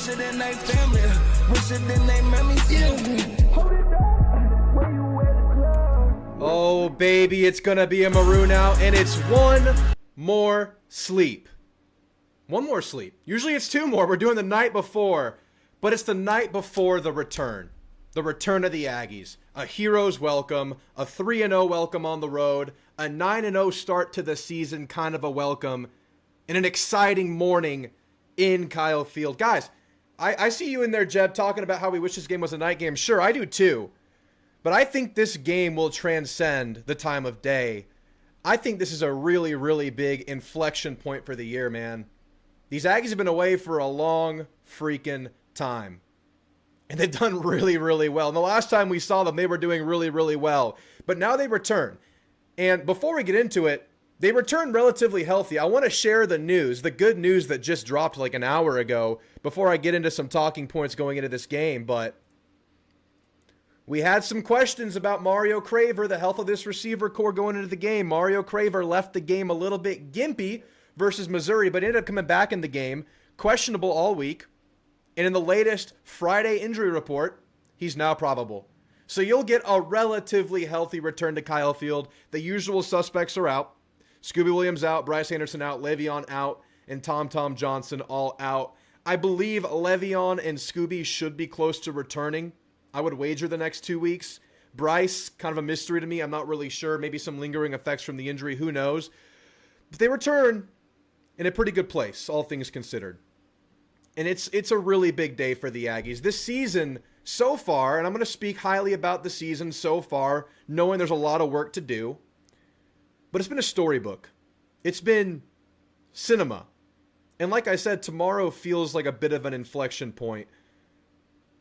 closer than they family. Richer than they memories. Hold it down. Where you at the club? Oh, baby, it's going to be a maroon out, and it's one more sleep. One more sleep. Usually it's two more. We're doing the night before, but it's the night before the return. The return of the Aggies. A hero's welcome, a 3-0 welcome on the road, a 9-0 start to the season, kind of a welcome, and an exciting morning in Kyle Field. Guys, I see you in there, Jeb, talking about how we wish this game was a night game. Sure, I do too. But I think this game will transcend the time of day. I think this is a really, really big inflection point for the year, man. These Aggies have been away for a long freaking time. And they've done really, really well. And the last time we saw them, they were doing really, really well. But now they return. And before we get into it, they return relatively healthy. I want to share the news, the good news that just dropped like an hour ago before I get into some talking points going into this game. But we had some questions about Mario Craver, the health of this receiver core going into the game. Mario Craver left the game a little bit gimpy versus Missouri, but ended up coming back in the game. Questionable all week. And in the latest Friday injury report, he's now probable. So you'll get a relatively healthy return to Kyle Field. The usual suspects are out. Scooby Williams out, Bryce Anderson out, Le'Veon out, and Tom Johnson all out. I believe Le'Veon and Scooby should be close to returning. I would wager the next 2 weeks. Bryce, kind of a mystery to me. I'm not really sure. Maybe some lingering effects from the injury. Who knows? But they return in a pretty good place, all things considered. And it's a really big day for the Aggies. This season so far, and I'm going to speak highly about the season so far, knowing there's a lot of work to do, but it's been a storybook. It's been cinema. And like I said, tomorrow feels like a bit of an inflection point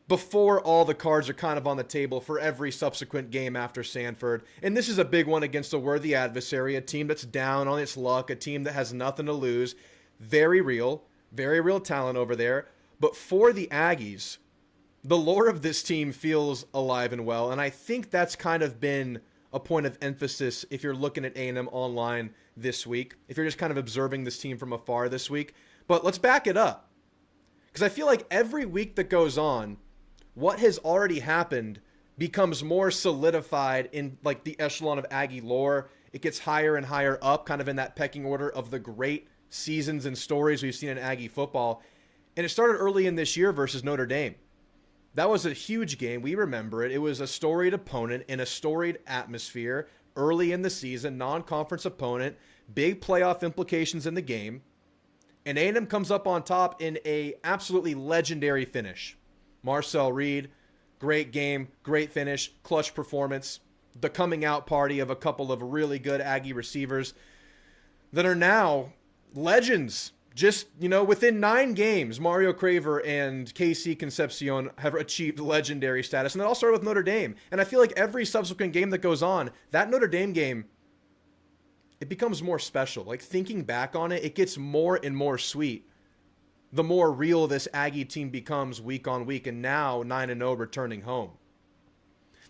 before all the cards are kind of on the table for every subsequent game after Sanford. And this is a big one against a worthy adversary, a team that's down on its luck, a team that has nothing to lose. Very real talent over there. But for the Aggies, the lore of this team feels alive and well. And I think that's kind of been a point of emphasis if you're looking at A&M online this week, if you're just kind of observing this team from afar this week. But let's back it up. Because I feel like every week that goes on, what has already happened becomes more solidified in like the echelon of Aggie lore. It gets higher and higher up, kind of in that pecking order of the great seasons and stories we've seen in Aggie football. And it started early in this year versus Notre Dame. That was a huge game. We remember it. It was a storied opponent in a storied atmosphere early in the season, non-conference opponent, big playoff implications in the game. And A&M comes up on top in a absolutely legendary finish. Marcel Reed, great game, great finish, clutch performance, the coming out party of a couple of really good Aggie receivers that are now legends. Just, within 9 games, Mario Craver and KC Concepcion have achieved legendary status. And that all started with Notre Dame. And I feel like every subsequent game that goes on, that Notre Dame game, it becomes more special. Like, thinking back on it, it gets more and more sweet the more real this Aggie team becomes week on week, and now 9-0 returning home.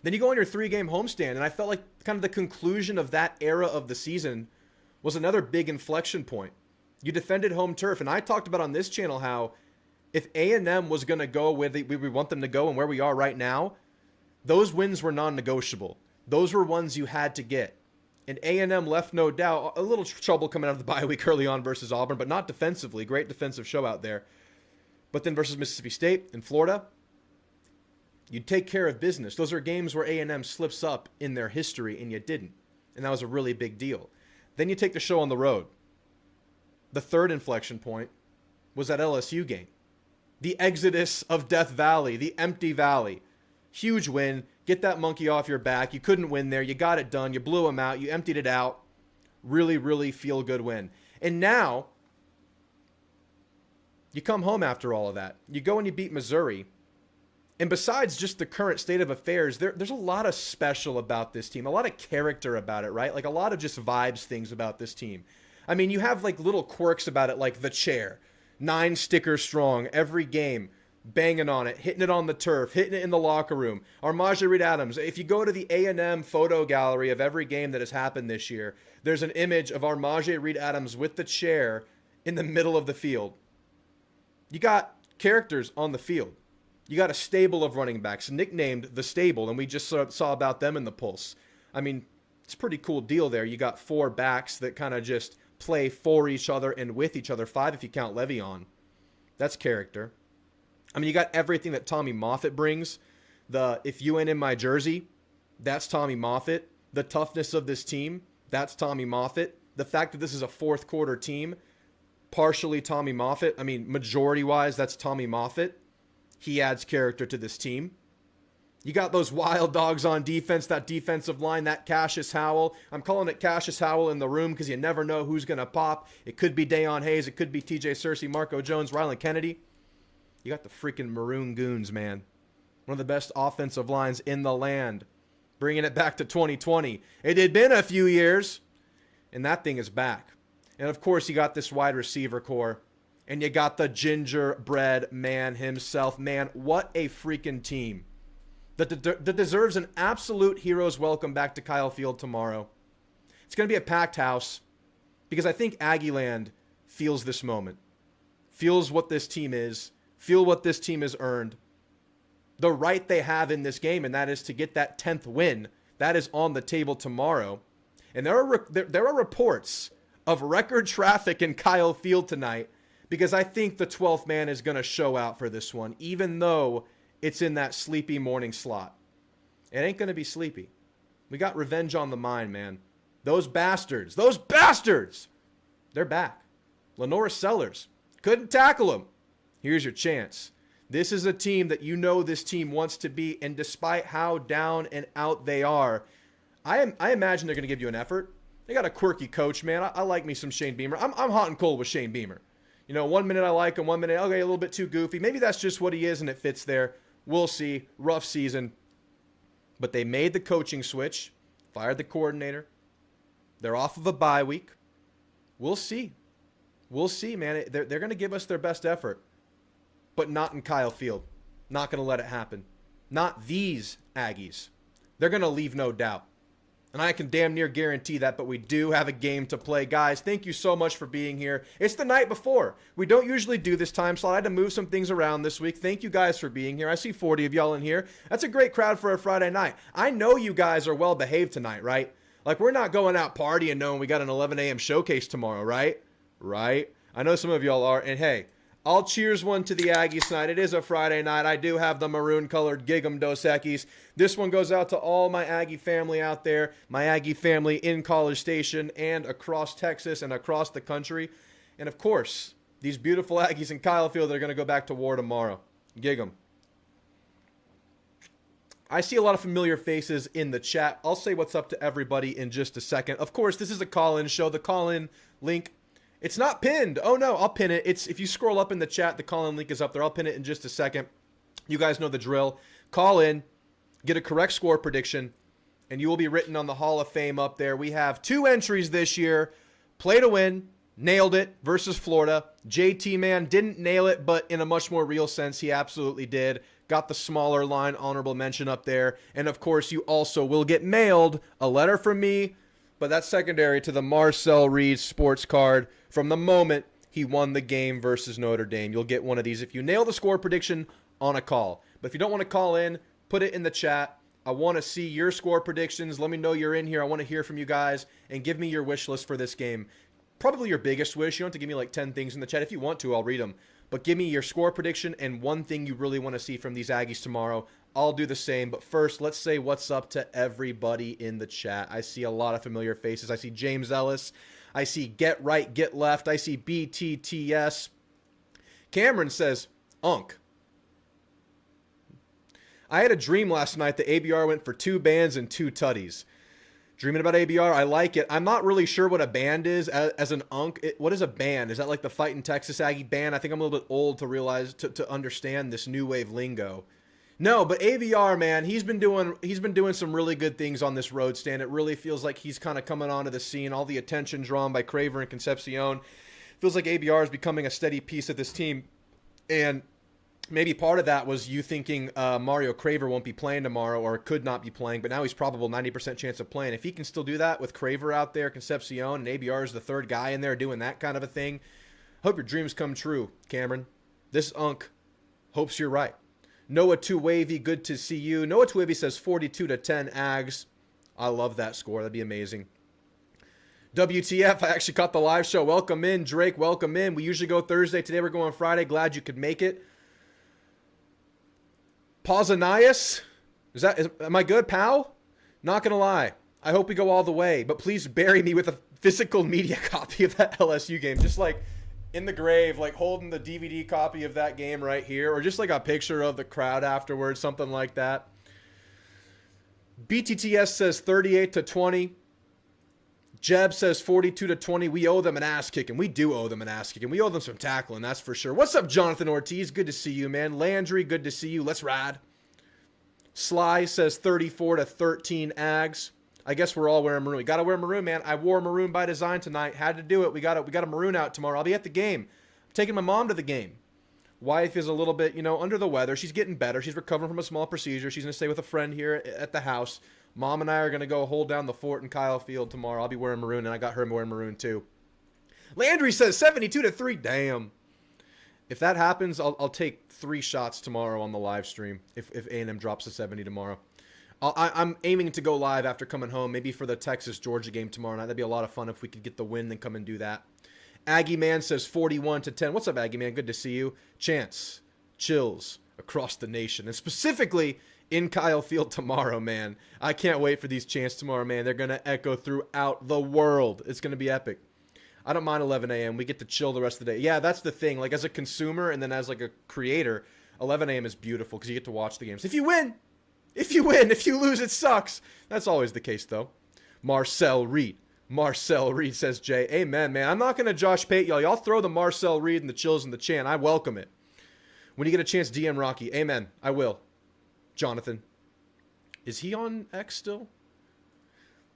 Then you go on your 3-game homestand, and I felt like kind of the conclusion of that era of the season was another big inflection point. You defended home turf, and I talked about on this channel how if A&M was going to go where we want them to go and where we are right now, those wins were non-negotiable. Those were ones you had to get. And A&M left no doubt. A little trouble coming out of the bye week early on versus Auburn, but not defensively. Great defensive show out there. But then versus Mississippi State and Florida, you take care of business. Those are games where A&M slips up in their history, and you didn't. And that was a really big deal. Then you take the show on the road. The third inflection point was that LSU game. The exodus of Death Valley, the empty valley. Huge win. Get that monkey off your back. You couldn't win there. You got it done. You blew them out. You emptied it out. Really, really feel good win. And now, you come home after all of that. You go and you beat Missouri. And besides just the current state of affairs, there's a lot of special about this team. A lot of character about it, right? Like a lot of just vibes things about this team. I mean, you have like little quirks about it, like the chair. 9 stickers strong every game. Banging on it, hitting it on the turf, hitting it in the locker room. Armaje Reed Adams. If you go to the A&M photo gallery of every game that has happened this year, there's an image of Armaje Reed Adams with the chair in the middle of the field. You got characters on the field. You got a stable of running backs, nicknamed the Stable, and we just saw about them in the Pulse. I mean, it's a pretty cool deal there. You got 4 backs that kind of just play for each other and with each other. 5 if you count Le'Veon. That's character. I mean, you got everything that Tommy Moffitt brings. The if you ain't in my jersey, that's Tommy Moffitt. The toughness of this team, that's Tommy Moffitt. The fact that this is a fourth quarter team, partially Tommy Moffitt. I mean, majority-wise, that's Tommy Moffitt. He adds character to this team. You got those wild dogs on defense, that defensive line, that Cassius Howell. I'm calling it Cassius Howell in the room because you never know who's going to pop. It could be Dayon Hayes. It could be TJ Searcy, Marco Jones, Rylan Kennedy. You got the freaking Maroon Goons, man. One of the best offensive lines in the land. Bringing it back to 2020. It had been a few years, and that thing is back. And, of course, you got this wide receiver core. And you got the gingerbread man himself. Man, what a freaking team. That deserves an absolute hero's welcome back to Kyle Field tomorrow. It's going to be a packed house because I think Aggieland feels this moment. Feels what this team is. Feel what this team has earned. The right they have in this game, and that is to get that 10th win. That is on the table tomorrow. And there are reports of record traffic in Kyle Field tonight, because I think the 12th man is going to show out for this one, even though it's in that sleepy morning slot. It ain't going to be sleepy. We got revenge on the mind, man. Those bastards, they're back. Lenora Sellers couldn't tackle them. Here's your chance. This is a team that you know this team wants to be, and despite how down and out they are, I imagine they're going to give you an effort. They got a quirky coach, man. I like me some Shane Beamer. I'm hot and cold with Shane Beamer. You know, 1 minute I like him, 1 minute, okay, a little bit too goofy. Maybe that's just what he is and it fits there. We'll see. Rough season. But they made the coaching switch, fired the coordinator. They're off of a bye week. We'll see. We'll see, man. They're going to give us their best effort. But not in Kyle Field. Not going to let it happen. Not these Aggies. They're going to leave no doubt. And I can damn near guarantee that, but we do have a game to play. Guys, thank you so much for being here. It's the night before. We don't usually do this time slot. I had to move some things around this week. Thank you guys for being here. I see 40 of y'all in here. That's a great crowd for a Friday night. I know you guys are well behaved tonight, right? Like, we're not going out partying knowing we got an 11 a.m. showcase tomorrow, right? Right? I know some of y'all are. And hey, I'll cheers one to the Aggies tonight. It is a Friday night. I do have the maroon-colored Gig'em Dos Equis. This one goes out to all my Aggie family out there, my Aggie family in College Station and across Texas and across the country. And, of course, these beautiful Aggies in Kyle Field that are going to go back to war tomorrow. Gig'em. I see a lot of familiar faces in the chat. I'll say what's up to everybody in just a second. Of course, this is a call-in show. The call-in link, it's not pinned. Oh, no, I'll pin it. If you scroll up in the chat, the call-in link is up there. I'll pin it in just a second. You guys know the drill. Call in, get a correct score prediction, and you will be written on the Hall of Fame up there. We have 2 entries this year. Play to win, nailed it, versus Florida. JT, man, didn't nail it, but in a much more real sense, he absolutely did. Got the smaller line honorable mention up there. And, of course, you also will get mailed a letter from me, but that's secondary to the Marcel Reed sports card from the moment he won the game versus Notre Dame. You'll get one of these if you nail the score prediction on a call. But if you don't want to call in, put it in the chat. I want to see your score predictions. Let me know you're in here. I want to hear from you guys, and give me your wish list for this game. Probably your biggest wish. You don't have to give me like 10 things in the chat. If you want to, I'll read them. But give me your score prediction and one thing you really want to see from these Aggies tomorrow. I'll do the same. But first, let's say what's up to everybody in the chat. I see a lot of familiar faces. I see James Ellis. I see Get Right, Get Left. I see BTTS. Cameron says, Unk. I had a dream last night that ABR went for 2 bands and 2 tutties. Dreaming about ABR, I like it. I'm not really sure what a band is as an Unk. What is a band? Is that like the Fightin' Texas Aggie band? I think I'm a little bit old to realize, to understand this new wave lingo. No, but ABR, man, he's been doing some really good things on this road stand. It really feels like he's kind of coming onto the scene. All the attention drawn by Craver and Concepcion. Feels like ABR is becoming a steady piece of this team. And maybe part of that was you thinking Mario Craver won't be playing tomorrow or could not be playing, but now he's probable 90% chance of playing. If he can still do that with Craver out there, Concepcion, and ABR is the third guy in there doing that kind of a thing, hope your dreams come true, Cameron. This Unk Hopes you're right. Noah 2 Wavy, good to see you. Noah 2 Wavy says 42-10 Ags. I love that score. That'd be amazing. WTF, I actually caught the live show. Welcome in, Drake. Welcome in. We usually go Thursday. Today we're going Friday. Glad you could make it. Pausanias? Am I good, pal? Not going to lie. I hope we go all the way. But please bury me with a physical media copy of that LSU game. Just like in the grave, like holding the DVD copy of that game right here. Or just like a picture of the crowd afterwards. Something like that. BTTS says 38-20. Jeb says 42-20. We owe them an ass kicking. We do owe them an ass kicking. We owe them some tackling, that's for sure. What's up, Jonathan Ortiz? Good to see you, man. Landry, good to see you. Let's ride. Sly says 34-13 Ags. I guess we're all wearing maroon. We got to wear maroon, man. I wore maroon by design tonight. Had to do it. We got a maroon out tomorrow. I'll be at the game. I'm taking my mom to the game. Wife is a little bit, under the weather. She's getting better. She's recovering from a small procedure. She's going to stay with a friend here at the house. Mom and I are going to go hold down the fort in Kyle Field tomorrow. I'll be wearing maroon, and I got her wearing maroon too. Landry says 72-3. Damn. If that happens, I'll take 3 shots tomorrow on the live stream if A&M drops to 70 tomorrow. I'm aiming to go live after coming home, maybe for the Texas-Georgia game tomorrow night. That'd be a lot of fun if we could get the win and come and do that. Aggie Man says 41-10. What's up, Aggie Man? Good to see you. Chance, chills across the nation, and specifically in Kyle Field tomorrow, man. I can't wait for these chants tomorrow, man. They're going to echo throughout the world. It's going to be epic. I don't mind 11 a.m. We get to chill the rest of the day. Yeah, that's the thing. Like, as a consumer and then as, like, a creator, 11 a.m. is beautiful because you get to watch the games. If you win. If you lose, it sucks. That's always the case, though. Marcel Reed says Jay. Amen, man. I'm not going to Josh Pate y'all. Y'all throw the Marcel Reed and the chills in the chant. I welcome it. When you get a chance, DM Rocky. Amen. I will. Jonathan. Is he on X still?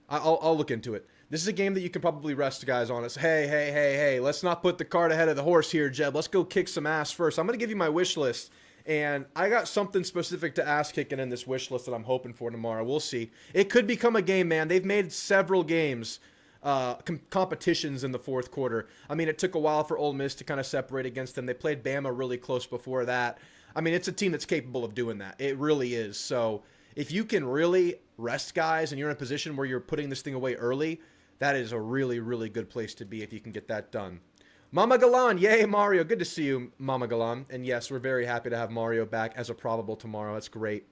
I'll look into it. This is a game that you can probably rest guys on. It's, hey, let's not put the cart ahead of the horse here, Jeb. Let's go kick some ass first. I'm going to give you my wish list, and I got something specific to ass kicking in this wish list that I'm hoping for tomorrow. We'll see. It could become a game, man. They've made several games, competitions in the fourth quarter. I mean, it took a while for Ole Miss to kind of separate against them. They played Bama really close before that. I mean, it's a team that's capable of doing that. It really is. So if you can really rest guys and you're in a position where you're putting this thing away early, that is a really, really good place to be if you can get that done. Mama Galan, yay, Mario. Good to see you, Mama Galan. And yes, we're very happy to have Mario back as a probable tomorrow. That's great.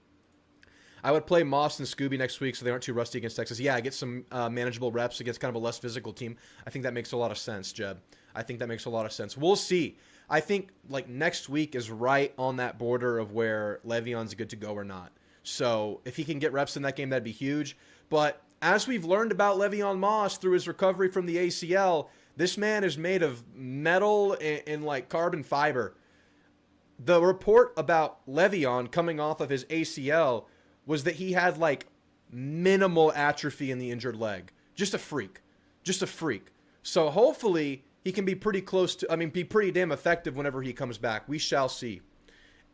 I would play Moss and Scooby next week so they aren't too rusty against Texas. Yeah, get some manageable reps against kind of a less physical team. I think that makes a lot of sense, Jeb. I think that makes a lot of sense. We'll see. I think like next week is right on that border of where Le'Veon's good to go or not. So if he can get reps in that game, that'd be huge. But as we've learned about Le'Veon Moss through his recovery from the ACL, this man is made of metal and like carbon fiber. The report about Le'Veon coming off of his ACL was that he had like minimal atrophy in the injured leg. Just a freak. So hopefully he can be pretty close to, be pretty damn effective whenever he comes back. We shall see.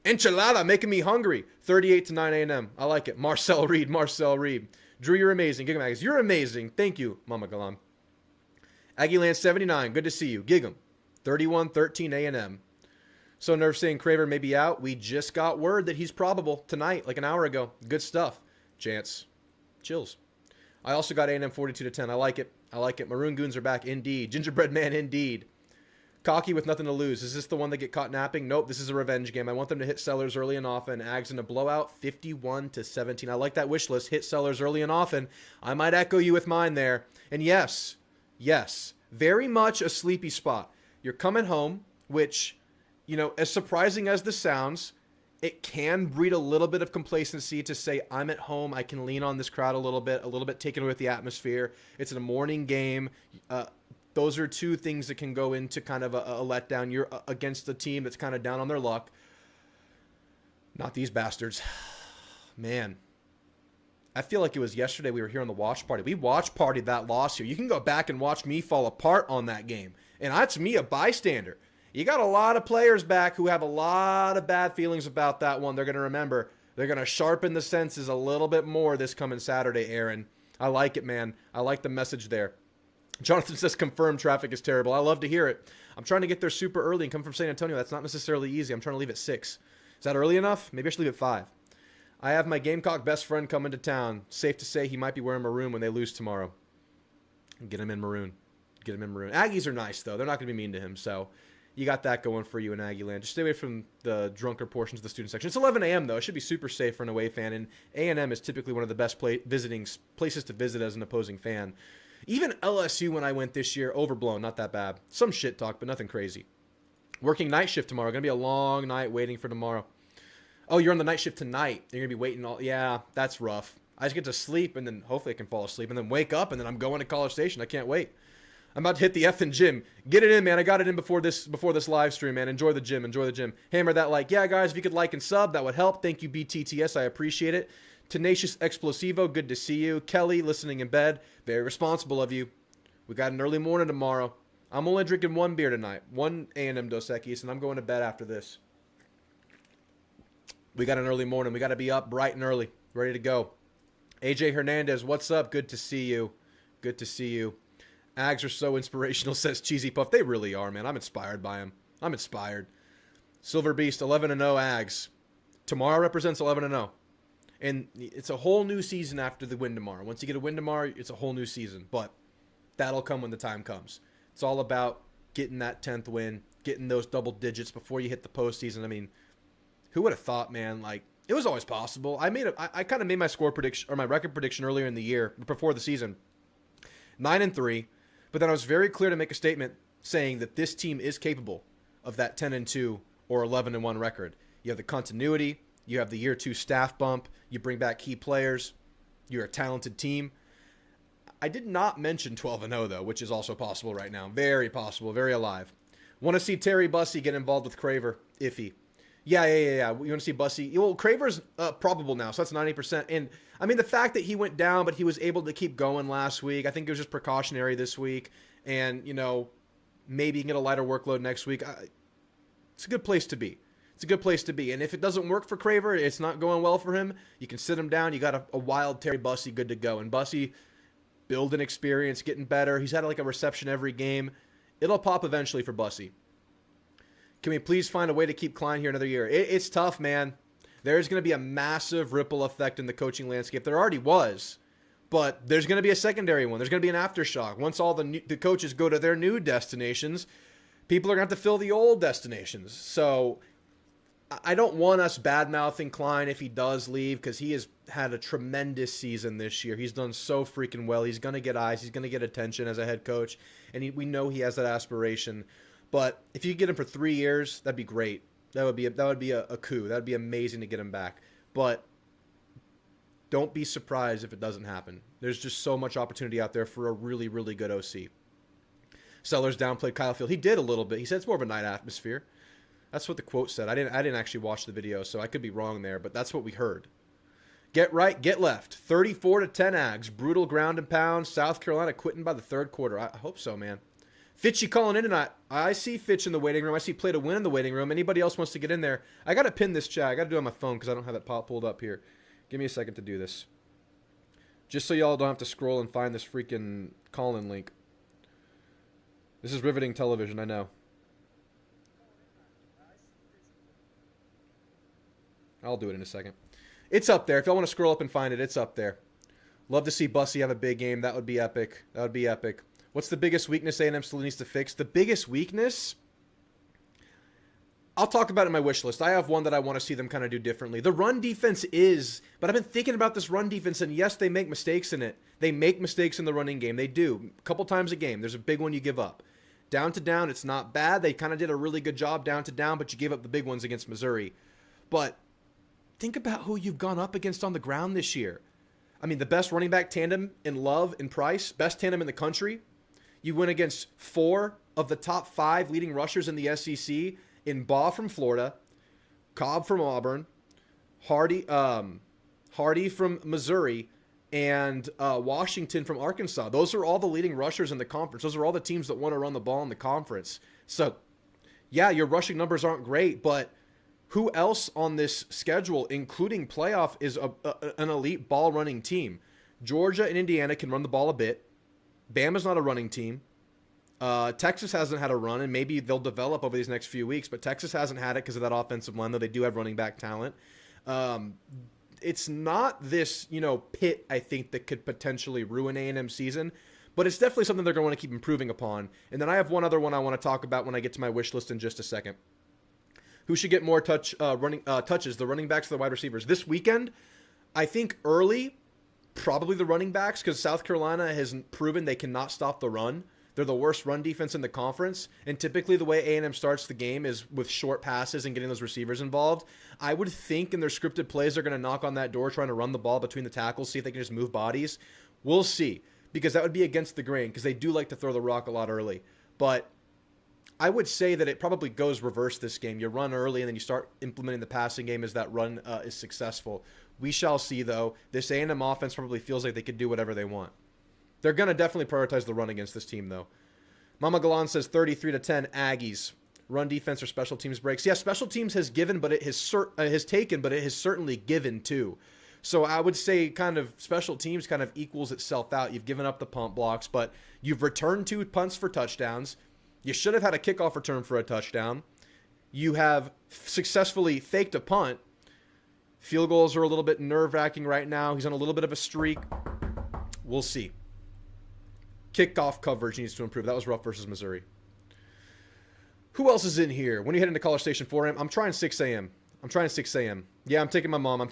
Enchilada making me hungry. 38-9 A&M. I like it. Marcel Reed. Drew, you're amazing. Gig'em Aggies, you're amazing. Thank you, Mama Galam. Aggieland 79. Good to see you. Gig'em. 31-13 A&M. So Nerve saying Craver may be out. We just got word that he's probable tonight, like an hour ago. Good stuff. Chance. Chills. I also got A&M 42-10. I like it. Maroon Goons are back. Indeed. Gingerbread Man, indeed. Cocky with nothing to lose. Is this the one that get caught napping? Nope, this is a revenge game. I want them to hit Sellers early and often. Ags in a blowout, 51-17. I like that wish list. Hit Sellers early and often. I might echo you with mine there. And yes, very much a sleepy spot. You're coming home, which, as surprising as this sounds, it can breed a little bit of complacency to say, I'm at home, I can lean on this crowd a little bit taken away with the atmosphere. It's a morning game. Those are two things that can go into kind of a letdown. You're against a team that's kind of down on their luck. Not these bastards. Man. I feel like it was yesterday we were here on the watch party. We watch partied that loss here. You can go back and watch me fall apart on that game. And that's me, a bystander. You got a lot of players back who have a lot of bad feelings about that one. They're going to remember. They're going to sharpen the senses a little bit more this coming Saturday, Aaron. I like it, man. I like the message there. Jonathan says confirmed traffic is terrible. I love to hear it. I'm trying to get there super early and come from San Antonio. That's not necessarily easy. I'm trying to leave at 6. Is that early enough? Maybe I should leave at 5. I have my Gamecock best friend coming to town. Safe to say he might be wearing maroon when they lose tomorrow. Get him in maroon. Get him in maroon. Aggies are nice, though. They're not going to be mean to him, so you got that going for you in Aggie land. Just stay away from the drunker portions of the student section. It's 11 a.m., though. It should be super safe for an away fan, and A&M is typically one of the best places to visit as an opposing fan. Even LSU, when I went this year, overblown. Not that bad. Some shit talk, but nothing crazy. Working night shift tomorrow. Going to be a long night waiting for tomorrow. Oh, you're on the night shift tonight. You're going to be waiting all... Yeah, that's rough. I just get to sleep, and then hopefully I can fall asleep, and then wake up, and then I'm going to College Station. I can't wait. I'm about to hit the effing gym. Get it in, man. I got it in before this live stream, man. Enjoy the gym. Enjoy the gym. Hammer that like. Yeah, guys, if you could like and sub, that would help. Thank you, BTTS. I appreciate it. Tenacious Explosivo, good to see you. Kelly, listening in bed. Very responsible of you. We got an early morning tomorrow. I'm only drinking one beer tonight. One A&M Dos Equis, and I'm going to bed after this. We got an early morning. We got to be up bright and early. Ready to go. AJ Hernandez, what's up? Good to see you. Good to see you. Ags are so inspirational, says Cheesy Puff. They really are, man. I'm inspired by them. I'm inspired. Silver Beast, 11-0 Ags. Tomorrow represents 11-0. And it's a whole new season after the win tomorrow. Once you get a win tomorrow, it's a whole new season. But that'll come when the time comes. It's all about getting that 10th win, getting those double digits before you hit the postseason. I mean, who would have thought, man? Like, it was always possible. I kind of made my score prediction or my record prediction earlier in the year, before the season, 9-3. But then I was very clear to make a statement saying that this team is capable of that 10-2 or 11-1 record. You have the continuity, you have the year 2 staff bump, you bring back key players, you're a talented team. I did not mention 12-0 though, which is also possible right now. Very possible, very alive. Want to see Terry Bussey get involved with Craver? Iffy. Yeah. You want to see Bussey? Well, Craver's probable now, so that's 90%. And, I mean, the fact that he went down, but he was able to keep going last week, I think it was just precautionary this week. And, you know, maybe he can get a lighter workload next week. It's a good place to be. It's a good place to be. And if it doesn't work for Craver, it's not going well for him, you can sit him down. You got a wild Terry Bussey good to go. And Bussey, building experience, getting better. He's had like a reception every game. It'll pop eventually for Bussey. Can we please find a way to keep Klein here another year? It's tough, man. There's going to be a massive ripple effect in the coaching landscape. There already was, but there's going to be a secondary one. There's going to be an aftershock. Once all the coaches go to their new destinations, people are going to have to fill the old destinations. So I don't want us bad-mouthing Klein if he does leave, because he has had a tremendous season this year. He's done so freaking well. He's going to get eyes. He's going to get attention as a head coach, and we know he has that aspiration. But if you could get him for 3 years, that'd be great. That would be a coup. That would be amazing to get him back. But don't be surprised if it doesn't happen. There's just so much opportunity out there for a really, really good OC. Sellers downplayed Kyle Field. He did a little bit. He said it's more of a night atmosphere. That's what the quote said. I didn't actually watch the video, so I could be wrong there, but that's what we heard. Get right, get left. 34-10 Ags. Brutal ground and pound. South Carolina quitting by the third quarter. I hope so, man. Fitchy calling in tonight. I see Fitch in the waiting room. I see Play to Win in the waiting room. Anybody else wants to get in there? I got to pin this chat. I got to do it on my phone because I don't have that pulled up here. Give me a second to do this. Just so y'all don't have to scroll and find this freaking call-in link. This is riveting television, I know. I'll do it in a second. It's up there. If y'all want to scroll up and find it, it's up there. Love to see Bussey have a big game. That would be epic. That would be epic. What's the biggest weakness A&M still needs to fix? The biggest weakness? I'll talk about it in my wish list. I have one that I want to see them kind of do differently. The run defense is, but I've been thinking about this run defense, and yes, they make mistakes in it. They make mistakes in the running game. They do. A couple times a game. There's a big one you give up. Down to down, it's not bad. They kind of did a really good job down to down, but you gave up the big ones against Missouri. But think about who you've gone up against on the ground this year. I mean, the best running back tandem in Love and Price, best tandem in the country. You went against 4 of the top 5 leading rushers in the SEC in Baugh from Florida, Cobb from Auburn, Hardy from Missouri, and Washington from Arkansas. Those are all the leading rushers in the conference. Those are all the teams that want to run the ball in the conference. So, yeah, your rushing numbers aren't great, but who else on this schedule, including playoff, is an elite ball-running team? Georgia and Indiana can run the ball a bit. Bama's not a running team. Texas hasn't had a run, and maybe they'll develop over these next few weeks, but Texas hasn't had it because of that offensive line, though they do have running back talent. It's not this, Pitt, I think, that could potentially ruin A&M season, but it's definitely something they're going to want to keep improving upon. And then I have one other one I want to talk about when I get to my wish list in just a second. Who should get more touches, the running backs or the wide receivers? This weekend, I think early, probably the running backs, because South Carolina has proven they cannot stop the run. They're the worst run defense in the conference, and typically the way A&M starts the game is with short passes and getting those receivers involved. I would think in their scripted plays they're going to knock on that door trying to run the ball between the tackles, see if they can just move bodies. We'll see, because that would be against the grain, because they do like to throw the rock a lot early. But I would say that it probably goes reverse this game. You run early, and then you start implementing the passing game as that run is successful. We shall see, though. This A&M offense probably feels like they could do whatever they want. They're going to definitely prioritize the run against this team, though. Mama Galan says 33-10 Aggies. Run defense or special teams breaks. Yeah, special teams has given, but it has taken, but it has certainly given too. So I would say kind of special teams kind of equals itself out. You've given up the punt blocks, but you've returned 2 punts for touchdowns. You should have had a kickoff return for a touchdown. You have successfully faked a punt. Field goals are a little bit nerve-wracking right now. He's on a little bit of a streak. We'll see. Kickoff coverage needs to improve. That was rough versus Missouri. Who else is in here? When you head into College Station 4 a.m.? I'm trying 6 a.m. Yeah, I'm taking my mom.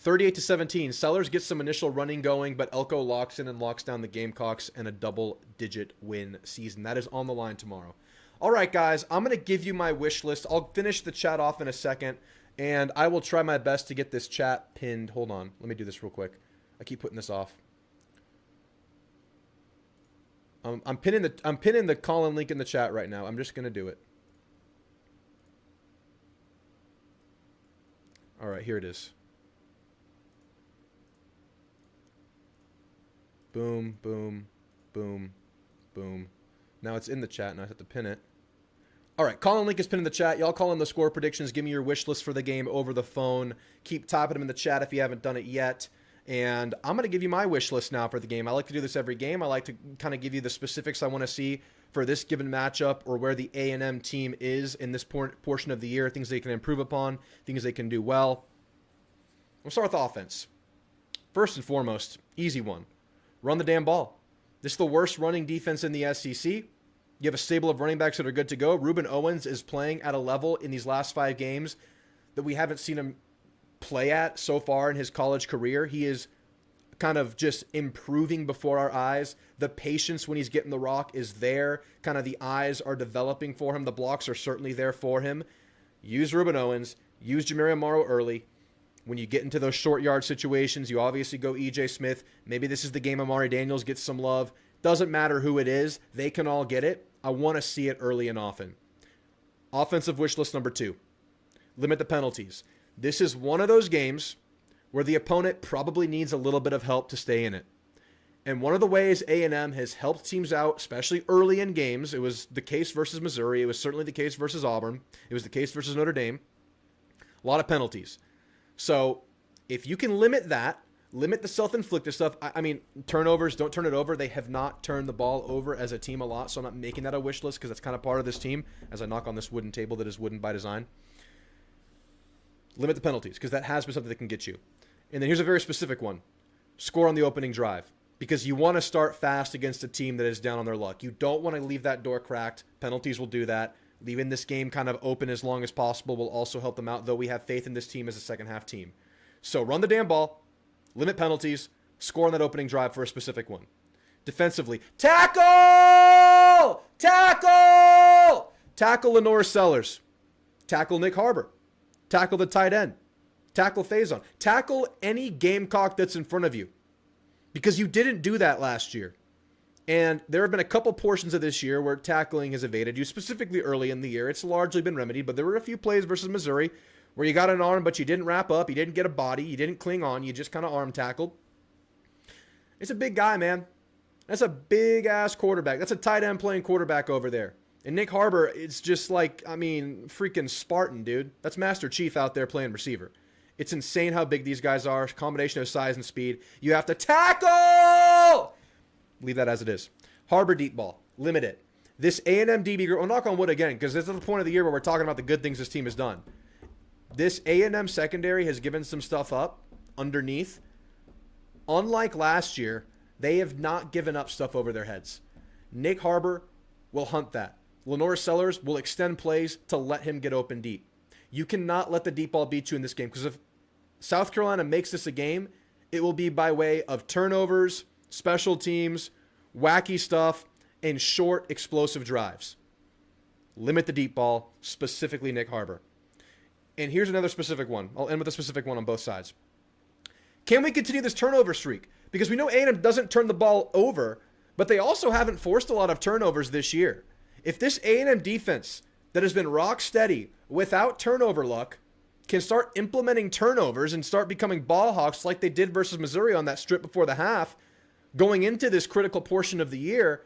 38-17. Sellers gets some initial running going, but Elko locks in and locks down the Gamecocks in a double-digit win season. That is on the line tomorrow. All right, guys, I'm going to give you my wish list. I'll finish the chat off in a second, and I will try my best to get this chat pinned. Hold on. Let me do this real quick. I keep putting this off. I'm pinning the call-in link in the chat right now. I'm just going to do it. All right, here it is. Boom, boom, boom, boom. Now it's in the chat, and I have to pin it. All right, call-in link is pinned in the chat. Y'all call in the score predictions. Give me your wish list for the game over the phone. Keep typing them in the chat if you haven't done it yet. And I'm going to give you my wish list now for the game. I like to do this every game. I like to kind of give you the specifics I want to see for this given matchup or where the A&M team is in this portion of the year, things they can improve upon, things they can do well. We'll start with offense. First and foremost, easy one. Run the damn ball. This is the worst running defense in the SEC. You have a stable of running backs that are good to go. Ruben Owens is playing at a level in these last 5 games that we haven't seen him play at so far in his college career. He is kind of just improving before our eyes. The patience when he's getting the rock is there. Kind of the eyes are developing for him. The blocks are certainly there for him. Use Ruben Owens. Use Jamiria Morrow early. When you get into those short yard situations, you obviously go E.J. Smith. Maybe this is the game Amari Daniels gets some love. Doesn't matter who it is. They can all get it. I want to see it early and often. Offensive wish list number 2. Limit the penalties. This is one of those games where the opponent probably needs a little bit of help to stay in it. And one of the ways A&M has helped teams out, especially early in games, it was the case versus Missouri. It was certainly the case versus Auburn. It was the case versus Notre Dame. A lot of penalties. So if you can limit that, limit the self-inflicted stuff. I mean, turnovers, don't turn it over. They have not turned the ball over as a team a lot, so I'm not making that a wish list because that's kind of part of this team as I knock on this wooden table that is wooden by design. Limit the penalties because that has been something that can get you. And then here's a very specific one. Score on the opening drive because you want to start fast against a team that is down on their luck. You don't want to leave that door cracked. Penalties will do that. Leaving this game kind of open as long as possible will also help them out, though we have faith in this team as a second-half team. So run the damn ball, limit penalties, score on that opening drive for a specific one. Defensively, tackle! Tackle! Tackle Lenore Sellers. Tackle Nick Harbor. Tackle the tight end. Tackle Faison. Tackle any Gamecock that's in front of you. Because you didn't do that last year. And there have been a couple portions of this year where tackling has evaded you, specifically early in the year. It's largely been remedied, but there were a few plays versus Missouri where you got an arm, but you didn't wrap up, you didn't get a body, you didn't cling on, you just kind of arm tackled. It's a big guy, man. That's a big-ass quarterback. That's a tight end playing quarterback over there. And Nick Harbor, it's just like, I mean, freaking Spartan, dude. That's Master Chief out there playing receiver. It's insane how big these guys are. Combination of size and speed. You have to tackle! Leave that as it is. Harbor deep ball. Limit it. This A&M DB group, I'll knock on wood again, because this is the point of the year where we're talking about the good things this team has done. This A&M secondary has given some stuff up underneath. Unlike last year, they have not given up stuff over their heads. Nick Harbor will hunt that. Lenore Sellers will extend plays to let him get open deep. You cannot let the deep ball beat you in this game, because if South Carolina makes this a game, it will be by way of turnovers, special teams, wacky stuff, and short, explosive drives. Limit the deep ball, specifically Nick Harbor. And here's another specific one. I'll end with a specific one on both sides. Can we continue this turnover streak? Because we know A&M doesn't turn the ball over, but they also haven't forced a lot of turnovers this year. If this A&M defense that has been rock steady without turnover luck can start implementing turnovers and start becoming ball hawks like they did versus Missouri on that strip before the half, going into this critical portion of the year,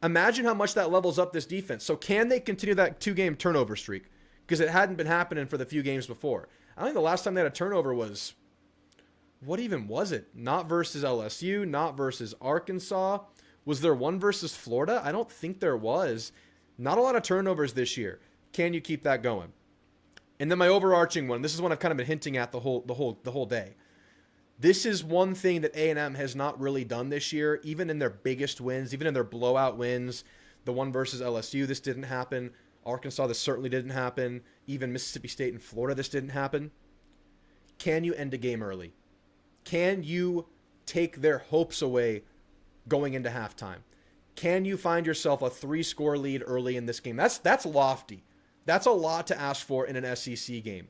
imagine how much that levels up this defense. So can they continue that 2-game turnover streak? Because it hadn't been happening for the few games before. I think the last time they had a turnover was, what even was it? Not versus LSU, not versus Arkansas. Was there one versus Florida? I don't think there was. Not a lot of turnovers this year. Can you keep that going? And then my overarching one, this is one I've kind of been hinting at the whole day. This is one thing that A&M has not really done this year, even in their biggest wins, even in their blowout wins. The one versus LSU, this didn't happen. Arkansas, this certainly didn't happen. Even Mississippi State and Florida, this didn't happen. Can you end a game early? Can you take their hopes away going into halftime? Can you find yourself a 3-score lead early in this game? That's lofty. That's a lot to ask for in an SEC game.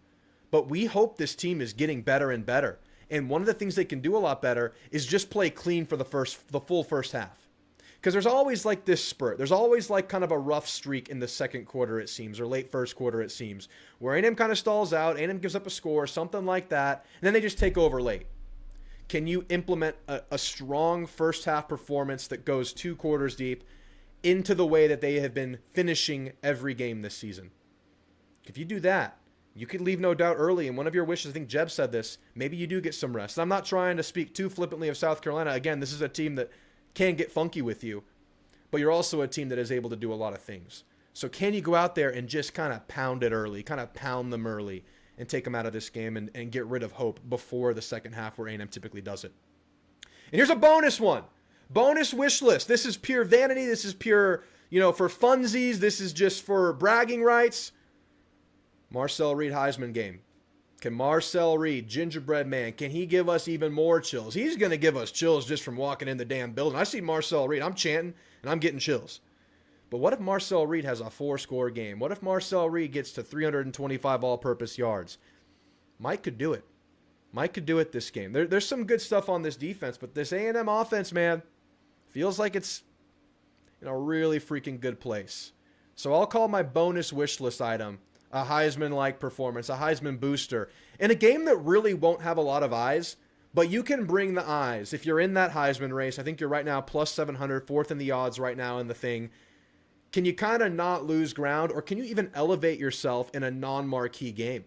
But we hope this team is getting better and better. And one of the things they can do a lot better is just play clean for the full first half. Because there's always like this spurt. There's always like kind of a rough streak in the second quarter, it seems, or late first quarter, it seems, where A&M kind of stalls out, A&M gives up a score, something like that, and then they just take over late. Can you implement a strong first half performance that goes 2 quarters deep into the way that they have been finishing every game this season? If you do that, you could leave no doubt early. And one of your wishes, I think Jeb said this, maybe you do get some rest. And I'm not trying to speak too flippantly of South Carolina. Again, this is a team that can get funky with you, but you're also a team that is able to do a lot of things. So can you go out there and just kind of pound it early, kind of pound them early and take them out of this game and get rid of hope before the second half where A&M typically does it? And here's a bonus one. Bonus wish list. This is pure vanity. This is pure, for funsies. This is just for bragging rights. Marcel Reed Heisman game. Can Marcel Reed, gingerbread man, can he give us even more chills? He's going to give us chills just from walking in the damn building. I see Marcel Reed. I'm chanting, and I'm getting chills. But what if Marcel Reed has a 4-score game? What if Marcel Reed gets to 325 all-purpose yards? Mike could do it. Mike could do it this game. There's some good stuff on this defense, but this A&M offense, man, feels like it's in a really freaking good place. So I'll call my bonus wish list item a Heisman-like performance, a Heisman booster, in a game that really won't have a lot of eyes, but you can bring the eyes. If you're in that Heisman race, I think you're right now plus 700, fourth in the odds right now in the thing. Can you kind of not lose ground, or can you even elevate yourself in a non-marquee game?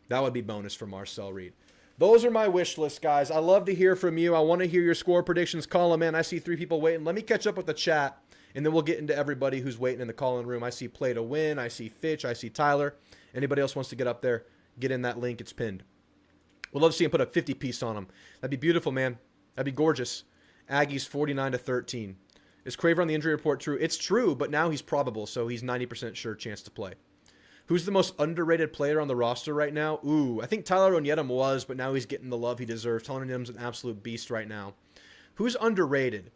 That would be bonus for Marcel Reed. Those are my wish list, guys. I love to hear from you. I want to hear your score predictions. Call them in. I see 3 people waiting. Let me catch up with the chat, and then we'll get into everybody who's waiting in the call-in room. I see Play to Win. I see Fitch. I see Tyler. Anybody else wants to get up there, get in that link. It's pinned. We'd love to see him put a 50-piece on him. That'd be beautiful, man. That'd be gorgeous. Aggies 49-13. Is Craver on the injury report true? It's true, but now he's probable, so he's 90% sure chance to play. Who's the most underrated player on the roster right now? Ooh, I think Tyler Onyedem was, but now he's getting the love he deserves. Tyler Onyedem's an absolute beast right now. Who's underrated?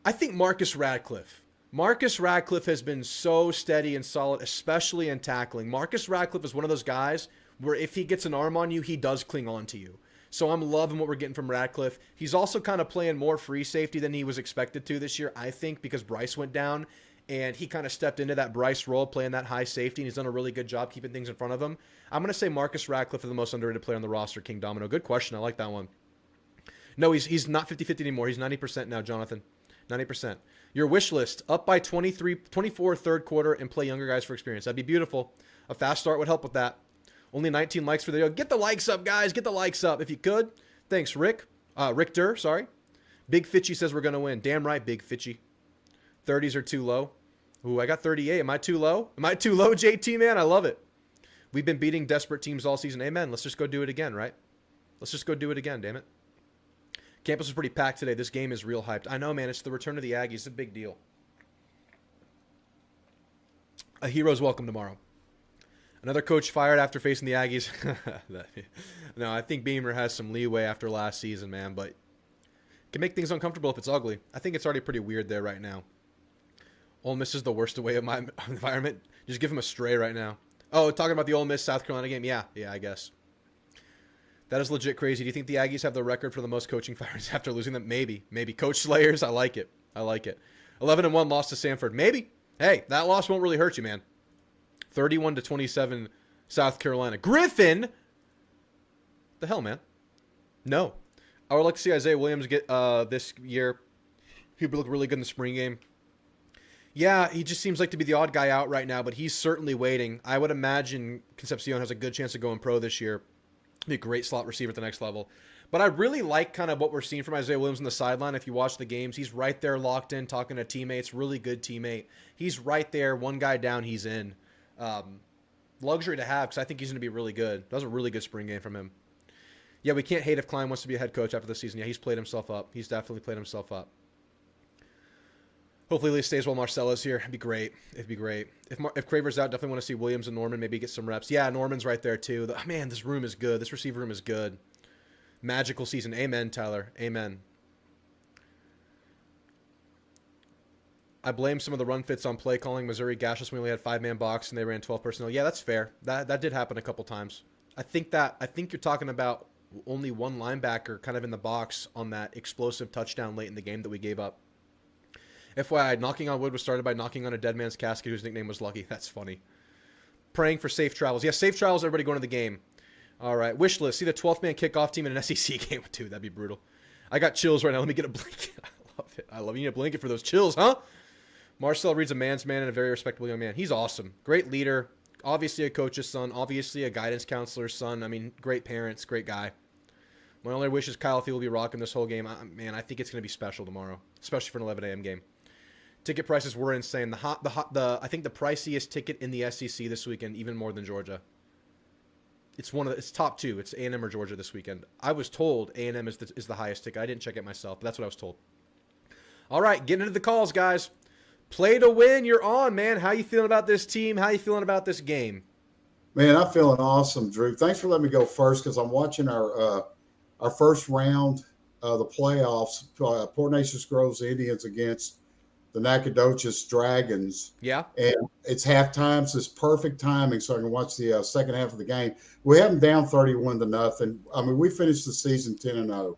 I think Marcus Radcliffe. Marcus Radcliffe has been so steady and solid, especially in tackling. Marcus Radcliffe is one of those guys where if he gets an arm on you, he does cling on to you. So I'm loving what we're getting from Radcliffe. He's also kind of playing more free safety than he was expected to this year, I think, because Bryce went down, and he kind of stepped into that Bryce role, playing that high safety, and he's done a really good job keeping things in front of him. I'm going to say Marcus Radcliffe is the most underrated player on the roster, King Domino. Good question. I like that one. No, he's not 50-50 anymore. He's 90% now, Jonathan. 90%. Your wish list, up by 24 third quarter and play younger guys for experience. That'd be beautiful. A fast start would help with that. Only 19 likes for the video. Get the likes up, guys. Get the likes up if you could. Thanks, Rick. Richter, sorry. Big Fitchy says we're going to win. Damn right, Big Fitchy. 30s are too low. Ooh, I got 38. Am I too low? Am I too low, JT, man? I love it. We've been beating desperate teams all season. Amen. Let's just go do it again, right? Let's just go do it again, damn it. Campus was pretty packed today. This game is real hyped. I know, man. It's the return of the Aggies. It's a big deal. A hero's welcome tomorrow. Another coach fired after facing the Aggies. No, I think Beamer has some leeway after last season, man, but can make things uncomfortable if it's ugly. I think it's already pretty weird there right now. Ole Miss is the worst away of my environment. Just give him a stray right now. Oh, talking about the Ole Miss South Carolina game? Yeah, I guess. That is legit crazy. Do you think the Aggies have the record for the most coaching fires after losing them? Maybe. Coach Slayers, I like it. 11-1 loss to Samford. Maybe. Hey, that loss won't really hurt you, man. 31-27 South Carolina. Griffin! The hell, man? No. I would like to see Isaiah Williams get this year. He would look really good in the spring game. Yeah, he just seems like to be the odd guy out right now, but he's certainly waiting. I would imagine Concepcion has a good chance of going pro this year. Be a great slot receiver at the next level. But I really like kind of what we're seeing from Isaiah Williams on the sideline. If you watch the games, he's right there locked in, talking to teammates. Really good teammate. He's right there. One guy down, he's in. Luxury to have because I think he's going to be really good. That was a really good spring game from him. Yeah, we can't hate if Klein wants to be a head coach after the season. Yeah, he's played himself up. He's definitely played himself up. Hopefully Lee stays while Marcelo's here. It'd be great. If Craver's out, definitely want to see Williams and Norman maybe get some reps. Yeah, Norman's right there too. Man, this room is good. This receiver room is good. Magical season. Amen, Tyler. Amen. I blame some of the run fits on play calling. Missouri gashed us when we only had 5-man box and they ran 12 personnel. Yeah, that's fair. That did happen a couple times. I think you're talking about only one linebacker kind of in the box on that explosive touchdown late in the game that we gave up. FYI, knocking on wood was started by knocking on a dead man's casket whose nickname was Lucky. That's funny. Praying for safe travels. Yeah, safe travels, everybody going to the game. All right, wish list. See the 12th man kickoff team in an SEC game. Dude, that'd be brutal. I got chills right now. Let me get a blanket. I love it. You need a blanket for those chills, huh? Marcel Reed's a man's man and a very respectable young man. He's awesome. Great leader. Obviously a coach's son. Obviously a guidance counselor's son. I mean, great parents. Great guy. My only wish is Kyle Thiel will be rocking this whole game. Man, I think it's going to be special tomorrow, especially for an 11 a.m. game. Ticket prices were insane. I think the priciest ticket in the SEC this weekend, even more than Georgia. It's top two. It's A&M or Georgia this weekend. I was told A&M is the highest ticket. I didn't check it myself, but that's what I was told. All right, getting into the calls, guys. Play to win. You're on, man. How you feeling about this team? How you feeling about this game? Man, I'm feeling awesome, Drew. Thanks for letting me go first because I'm watching our first round of the playoffs. Port Neches Grove's Indians against the Nacogdoches Dragons. Yeah. And it's halftime, so it's perfect timing so I can watch the second half of the game. We have them down 31-0. I mean, we finished the season 10-0.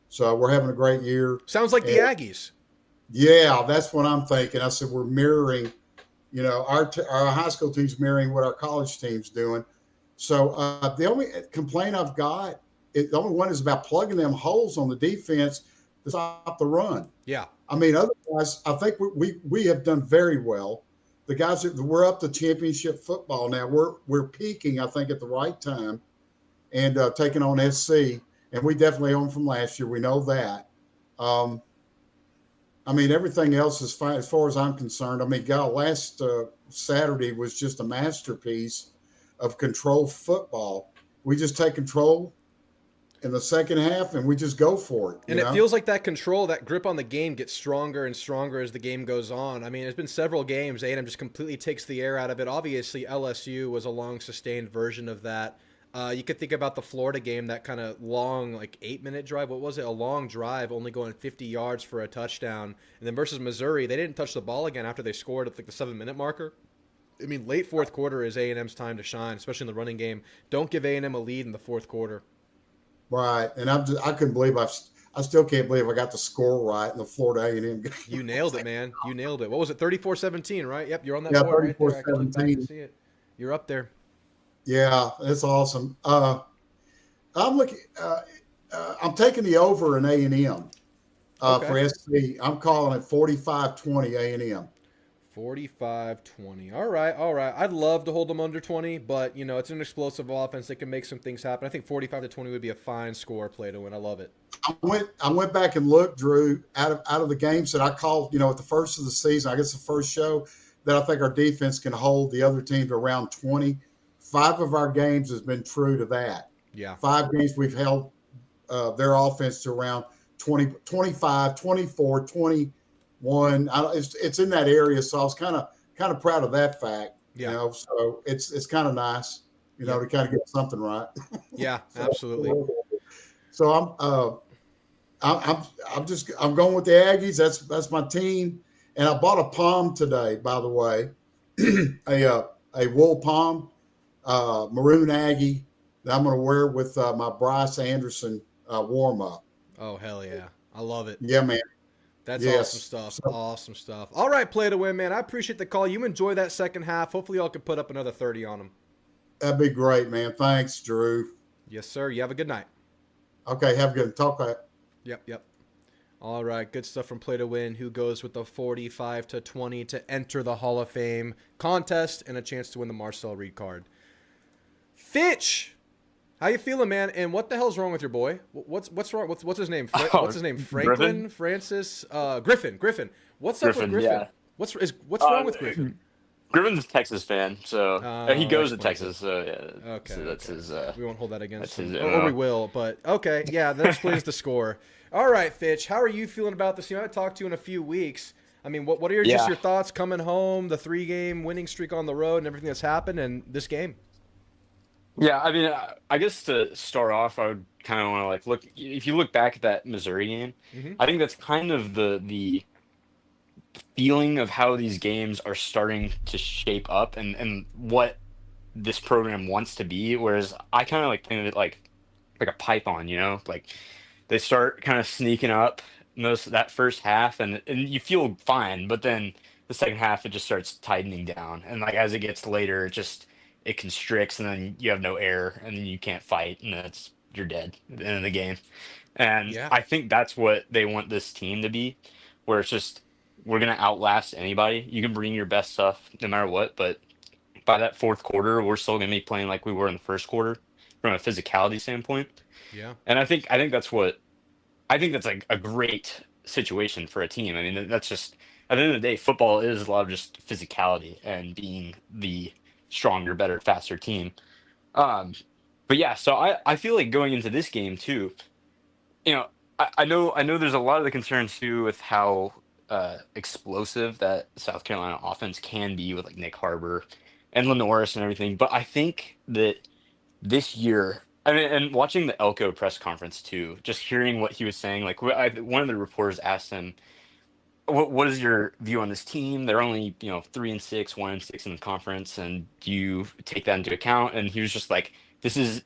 So we're having a great year. Sounds like the Aggies. Yeah, that's what I'm thinking. I said we're mirroring, our high school team's mirroring what our college team's doing. So the only complaint I've got, the only one is about plugging them holes on the defense to stop the run. Yeah. I mean, otherwise, I think we have done very well. The guys we're up to championship football now. We're peaking, I think, at the right time, and taking on SC, and we definitely own from last year. We know that. I mean, everything else is fine as far as I'm concerned. I mean, God, last Saturday was just a masterpiece of control football. We just take control in the second half, and we just go for it. And it feels like that control, that grip on the game gets stronger and stronger as the game goes on. I mean, there's been several games. A&M just completely takes the air out of it. Obviously, LSU was a long, sustained version of that. You could think about the Florida game, that kind of long, 8-minute drive. What was it? A long drive, only going 50 yards for a touchdown. And then versus Missouri, they didn't touch the ball again after they scored at the 7-minute marker. I mean, late fourth quarter is A&M's time to shine, especially in the running game. Don't give A&M a lead in the fourth quarter. Right, and I couldn't believe I still can't believe I got the score right in the Florida A&M game. You nailed it, man. You nailed it. What was it? 34-17, right? Yep, you're on that board right there. I can look back and see it. You're up there. Yeah, that's awesome. I'm looking. I'm taking the over in A&M for SC. I'm calling it 45-20 A&M. 45-20. All right, all right. I'd love to hold them under 20, but, you know, it's an explosive offense that can make some things happen. I think 45-20 would be a fine score play to win. I love it. I went back and looked, Drew, out of the games that I called, you know, at the first of the season, I guess the first show, that I think our defense can hold the other team to around 20. 5 of our games has been true to that. Yeah. 5 games we've held their offense to around 20, 25, 24, 21. It's in that area, so I was kind of proud of that fact. Yeah. You know, so it's kind of nice, you know, to kind of get something right. Yeah, absolutely. So I'm going with the Aggies. That's my team, and I bought a palm today, by the way, a wool palm, maroon Aggie that I'm going to wear with my Bryce Anderson warm up. Oh, hell yeah. I love it. Yeah, man. That's Yes. awesome stuff. Awesome stuff. All right, play to win, man. I appreciate the call. You enjoy that second half. Hopefully y'all can put up another 30 on them. That'd be great, man. Thanks, Drew. Yes, sir. You have a good night. Okay, have a good talk. Yep. All right, good stuff from Play to Win, who goes with the 45-20 to enter the Hall of Fame contest and a chance to win the Marcel Reed card. Fitch, how you feeling, man? And what the hell's wrong with your boy? What's wrong? What's his name? What's his name? Franklin, Griffin? Francis, Griffin. What's up with Griffin, Griffin? yeah. What's wrong with Griffin? Griffin's a Texas fan, so he goes to explains Texas. So yeah, Okay, so that's his. We won't hold that against that's him. his Or we MO. will, but okay. Yeah, that explains the score. All right, Fitch, how are you feeling about this? You know, I haven't talked to you in a few weeks. I mean, what are just your thoughts coming home, the 3-game winning streak on the road and everything that's happened and this game? Yeah, I mean, I guess to start off, I would kind of want to like look. If you look back at that Missouri game, Mhm. I think that's kind of the feeling of how these games are starting to shape up and what this program wants to be. Whereas I kind of like think of it like a python, you know, like they start kind of sneaking up that first half, and you feel fine, but then the second half it just starts tightening down, and like as it gets later, it constricts, and then you have no air, and then you can't fight, and then you're dead at the end of the game. And Yeah. I think that's what they want this team to be, where it's just we're gonna outlast anybody. You can bring your best stuff no matter what, but by that fourth quarter, we're still gonna be playing like we were in the first quarter from a physicality standpoint. Yeah. And I think that's like a great situation for a team. I mean, that's just at the end of the day, football is a lot of just physicality and being the stronger, better, faster team. But yeah, so I feel like going into this game too, you know, I know there's a lot of the concerns too with how explosive that South Carolina offense can be with like Nick Harbor and Lenoris and everything. But I think that this year, I mean, and watching the Elko press conference too, just hearing what he was saying, like one of the reporters asked him, what is your view on this team? They're only, 3-6, 1-6 in the conference, and do you take that into account? And he was just like, this is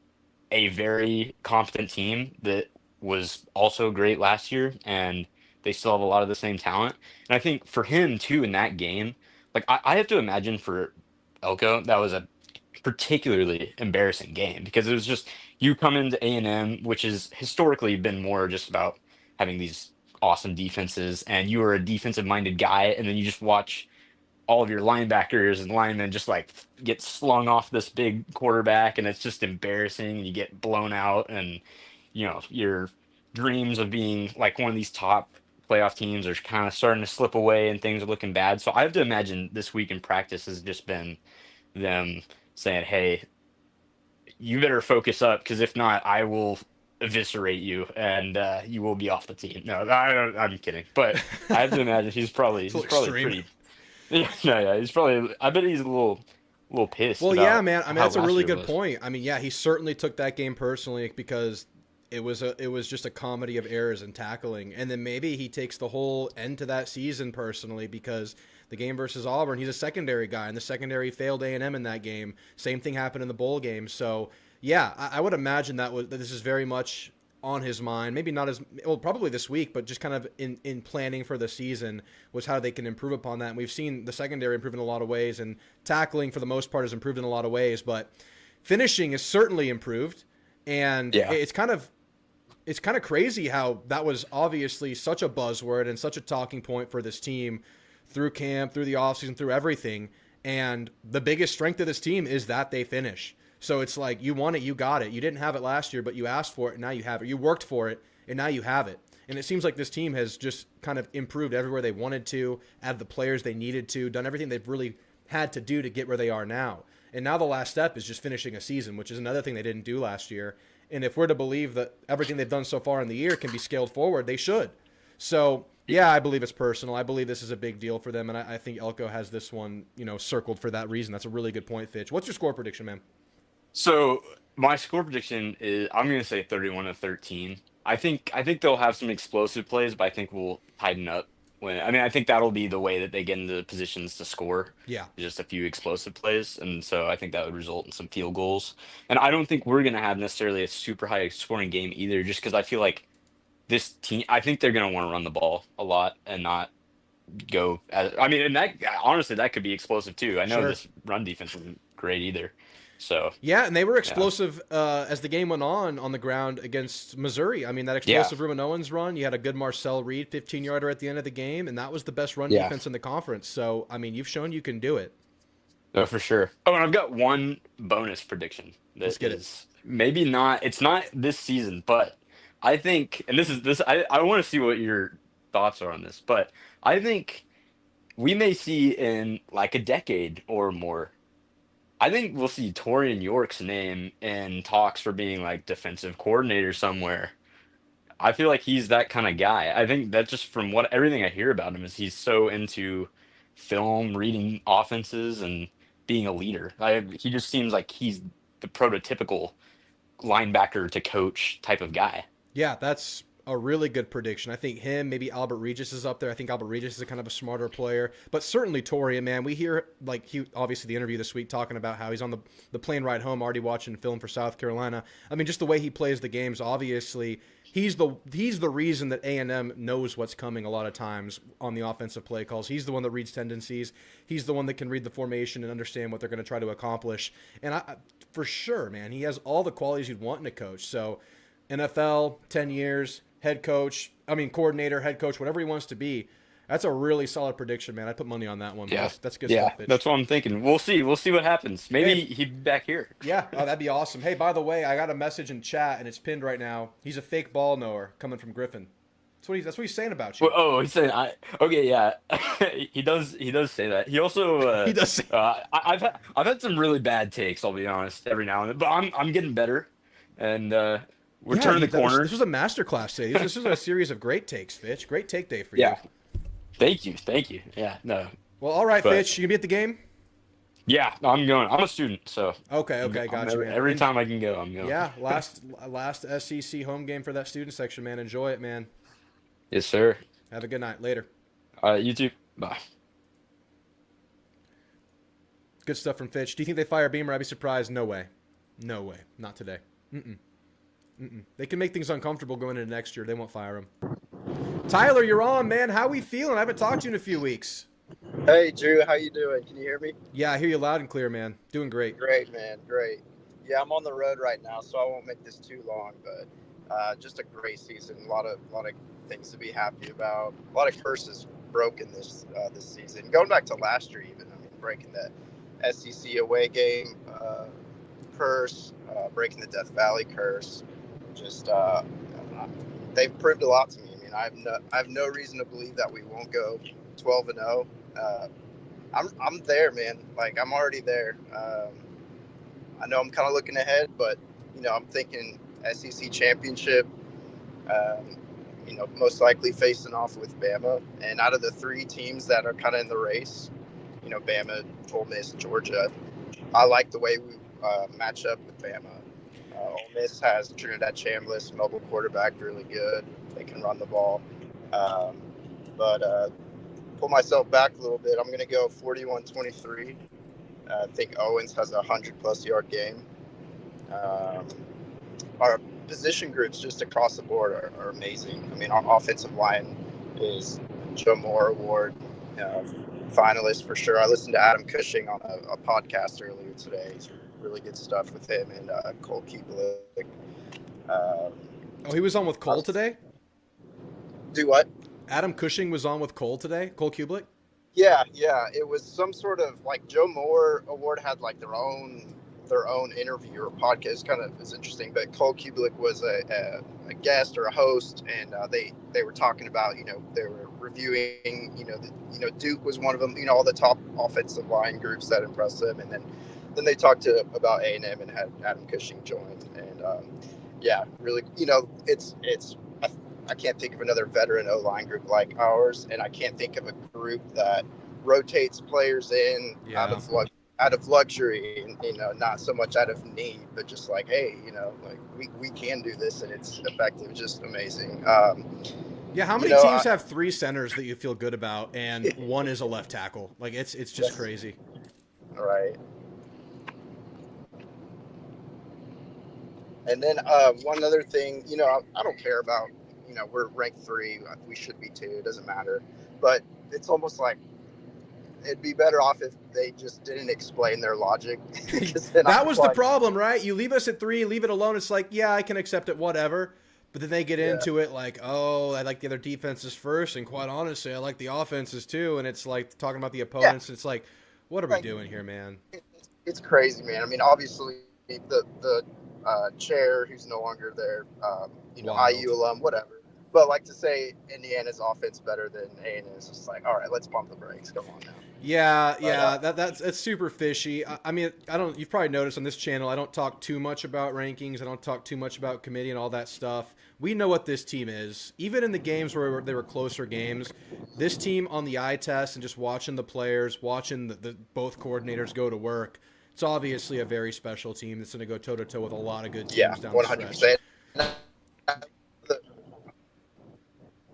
a very competent team that was also great last year, and they still have a lot of the same talent. And I think for him too in that game, like I have to imagine for Elko, that was a particularly embarrassing game because it was just you come into A&M, which has historically been more just about having these awesome defenses, and you were a defensive minded guy, and then you just watch all of your linebackers and linemen just like get slung off this big quarterback, and it's just embarrassing, and you get blown out, and your dreams of being like one of these top playoff teams are kind of starting to slip away and things are looking bad. So I have to imagine this week in practice has just been them saying, hey, you better focus up, because if not, I will eviscerate you, and you will be off the team. No, I'm kidding. But I have to imagine he's probably pretty. Yeah, he's probably. I bet he's a little pissed. Well, about yeah, man. I mean, how that's a last really year good was. point. I mean, yeah, he certainly took that game personally because it was just a comedy of errors and tackling, and then maybe he takes the whole end to that season personally because the game versus Auburn, he's a secondary guy, and the secondary failed A&M in that game. Same thing happened in the bowl game. So yeah, I would imagine that this is very much on his mind. Maybe not as well, probably this week, but just kind of in planning for the season was how they can improve upon that. And we've seen the secondary improve in a lot of ways, and tackling for the most part has improved in a lot of ways, but finishing is certainly improved. And it's kind of crazy how that was obviously such a buzzword and such a talking point for this team through camp, through the offseason, through everything. And the biggest strength of this team is that they finish. So it's like, you want it, you got it. You didn't have it last year, but you asked for it, and now you have it. You worked for it, and now you have it. And it seems like this team has just kind of improved everywhere they wanted to, added the players they needed to, done everything they've really had to do to get where they are now. And now the last step is just finishing a season, which is another thing they didn't do last year. And if we're to believe that everything they've done so far in the year can be scaled forward, they should. So, yeah, I believe it's personal. I believe this is a big deal for them, and I think Elko has this one, circled for that reason. That's a really good point, Fitch. What's your score prediction, man? So my score prediction is I'm going to say 31-13. I think they'll have some explosive plays, but I think we'll tighten up. I think that'll be the way that they get into positions to score. Yeah. Just a few explosive plays, and so I think that would result in some field goals. And I don't think we're going to have necessarily a super high scoring game either, just because I feel like this team. I think they're going to want to run the ball a lot and not go. And that honestly that could be explosive too. I know Sure. this run defense isn't great either. So Yeah, and they were explosive as the game went on the ground against Missouri. I mean, that explosive Ruben Owens run, you had a good Marcel Reed 15-yarder at the end of the game, and that was the best run defense in the conference. So, I mean, you've shown you can do it. No, for sure. Oh, and I've got one bonus prediction. Let's get it. Maybe not. It's not this season, but I think, and this. I want to see what your thoughts are on this, but I think we may see in like a decade or more. I think we'll see Torian York's name in talks for being like defensive coordinator somewhere. I feel like he's that kind of guy. I think that just from everything I hear about him is he's so into film, reading offenses, and being a leader. He just seems like he's the prototypical linebacker to coach type of guy. Yeah, that's a really good prediction. I think him, maybe Albert Regis is up there. I think Albert Regis is a kind of a smarter player, but certainly Torian, man. We hear obviously the interview this week talking about how he's on the plane ride home already watching film for South Carolina. I mean, just the way he plays the games, obviously he's the reason that A&M knows what's coming a lot of times on the offensive play calls. He's the one that reads tendencies. He's the one that can read the formation and understand what they're going to try to accomplish. And for sure, man, he has all the qualities you'd want in a coach. So NFL, 10 years, coordinator, head coach, whatever he wants to be. That's a really solid prediction, man. I put money on that one. Yeah, that's good stuff. Bitch. That's what I'm thinking. We'll see what happens. Maybe he'd be back here. Yeah, that'd be awesome. Hey, by the way, I got a message in chat and it's pinned right now. He's a fake ball knower coming from Griffin. That's what he's saying about you. Oh, he's saying okay, yeah. he does say that. He also he does say I've had some really bad takes, I'll be honest, every now and then, but I'm getting better, and we're turning the corner. This was a masterclass today. This is a series of great takes, Fitch. Great take day for you. Yeah. Thank you. Yeah, no. Well, all right, Fitch. You gonna be at the game? Yeah, I'm going. I'm a student, so. Okay, gotcha, man. Every time I can go, I'm going. Yeah, last SEC home game for that student section, man. Enjoy it, man. Yes, sir. Have a good night. Later. All right, you too. Bye. Good stuff from Fitch. Do you think they fire Beamer? I'd be surprised. No way. Not today. They can make things uncomfortable going into next year. They won't fire him. Tyler, you're on, man. How we feeling? I haven't talked to you in a few weeks. Hey, Drew. How you doing? Can you hear me? Yeah, I hear you loud and clear, man. Doing great. Great, man. Great. Yeah, I'm on the road right now, so I won't make this too long, but just a great season. A lot of things to be happy about. A lot of curses broken this season. Going back to last year even. I mean, breaking the SEC away game curse, breaking the Death Valley curse. Just they've proved a lot to me. I mean, I have no reason to believe that we won't go 12-0. I'm there, man. Like, I'm already there. I know I'm kind of looking ahead, but I'm thinking SEC championship. Most likely facing off with Bama. And out of the three teams that are kind of in the race, Bama, Ole Miss, Georgia, I like the way we match up with Bama. Ole Miss has Trinidad Chambliss, mobile quarterback, really good. They can run the ball. But pull myself back a little bit. I'm going to go 41-23. I think Owens has a 100-plus yard game. Our position groups just across the board are amazing. I mean, our offensive line is Joe Moore Award finalist for sure. I listened to Adam Cushing on a podcast earlier today. It's really good stuff with him and Cole Kubelik. He was on with Cole today? Do what? Adam Cushing was on with Cole today? Cole Kubelik? Yeah. It was some sort of like Joe Moore Award had like their own interview or podcast. It's interesting. But Cole Kubelik was a guest or a host, and they were talking about, they were reviewing, Duke was one of them, all the top offensive line groups that impressed them, and then they talked about A&M and had Adam Cushing join, and really, I can't think of another veteran O-line group like ours, and I can't think of a group that rotates players in out of luxury, and not so much out of need, but just like, hey, like we can do this and it's effective. Just amazing. Yeah, how many teams have 3 centers that you feel good about and one is a left tackle? Like it's just crazy. Right. And then one other thing, I don't care about, we're ranked 3, we should be 2, it doesn't matter. But it's almost like it'd be better off if they just didn't explain their logic. That was the problem, right? You leave us at 3, leave it alone. It's like, yeah, I can accept it, whatever. But then they get into it like, oh, I like the other defenses first, and quite honestly, I like the offenses too. And it's like talking about the opponents. Yeah. It's like, what are we doing here, man? It's crazy, man. I mean, obviously, the chair who's no longer there, IU alum, whatever. But like to say Indiana's offense better than A&M is just like, all right, let's pump the brakes. Come on now. Yeah, that's super fishy. I mean, you've probably noticed on this channel, I don't talk too much about rankings. I don't talk too much about committee and all that stuff. We know what this team is. Even in the games where they were closer games, this team on the eye test and just watching the players, watching the both coordinators go to work, it's obviously a very special team that's going to go toe-to-toe with a lot of good teams down 100%. The stretch.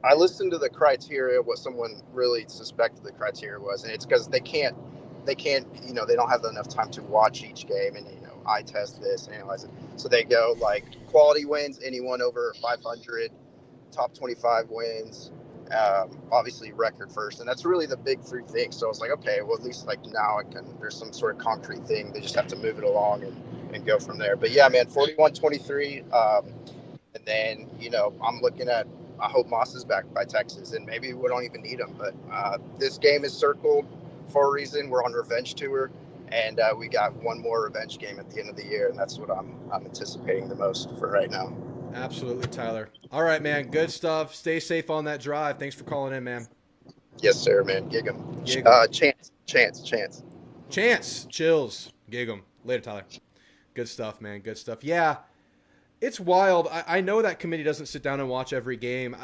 I listened to the criteria, what someone really suspected the criteria was, and it's because they can't, they don't have enough time to watch each game and, eye test this and analyze it. So they go like quality wins, anyone over 500, top 25 wins, obviously record first. And that's really the big 3 things. So I was like, okay, well, at least like now there's some sort of concrete thing. They just have to move it along and go from there. But yeah, man, 41-23. And then, I'm looking at, I hope Moss is back by Texas, and maybe we don't even need him. But this game is circled for a reason. We're on revenge tour, and we got one more revenge game at the end of the year, and that's what I'm anticipating the most for right now. Absolutely, Tyler. All right, man. Good stuff. Stay safe on that drive. Thanks for calling in, man. Yes, sir, man. Gig 'em. Chance. Chills. Gig 'em. Later, Tyler. Good stuff, man. Good stuff. Yeah. It's wild. I know that committee doesn't sit down and watch every game.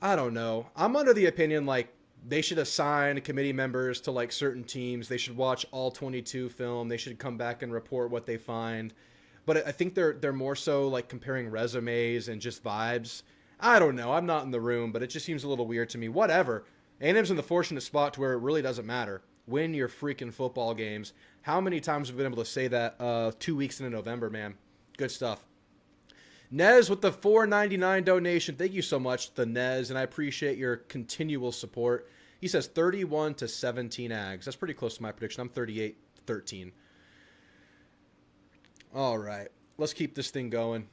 I don't know. I'm under the opinion like they should assign committee members to like certain teams. They should watch all 22 film. They should come back and report what they find. But I think they're more so like comparing resumes and just vibes. I don't know. I'm not in the room, but it just seems a little weird to me. Whatever. A&M's in the fortunate spot to where it really doesn't matter. Win your freaking football games. How many times have we been able to say that 2 weeks into November, man? Good stuff. Nez with the $4.99 donation. Thank you so much, the Nez, and I appreciate your continual support. He says 31-17 Ags. That's pretty close to my prediction. I'm 38-13. All right. Let's keep this thing going.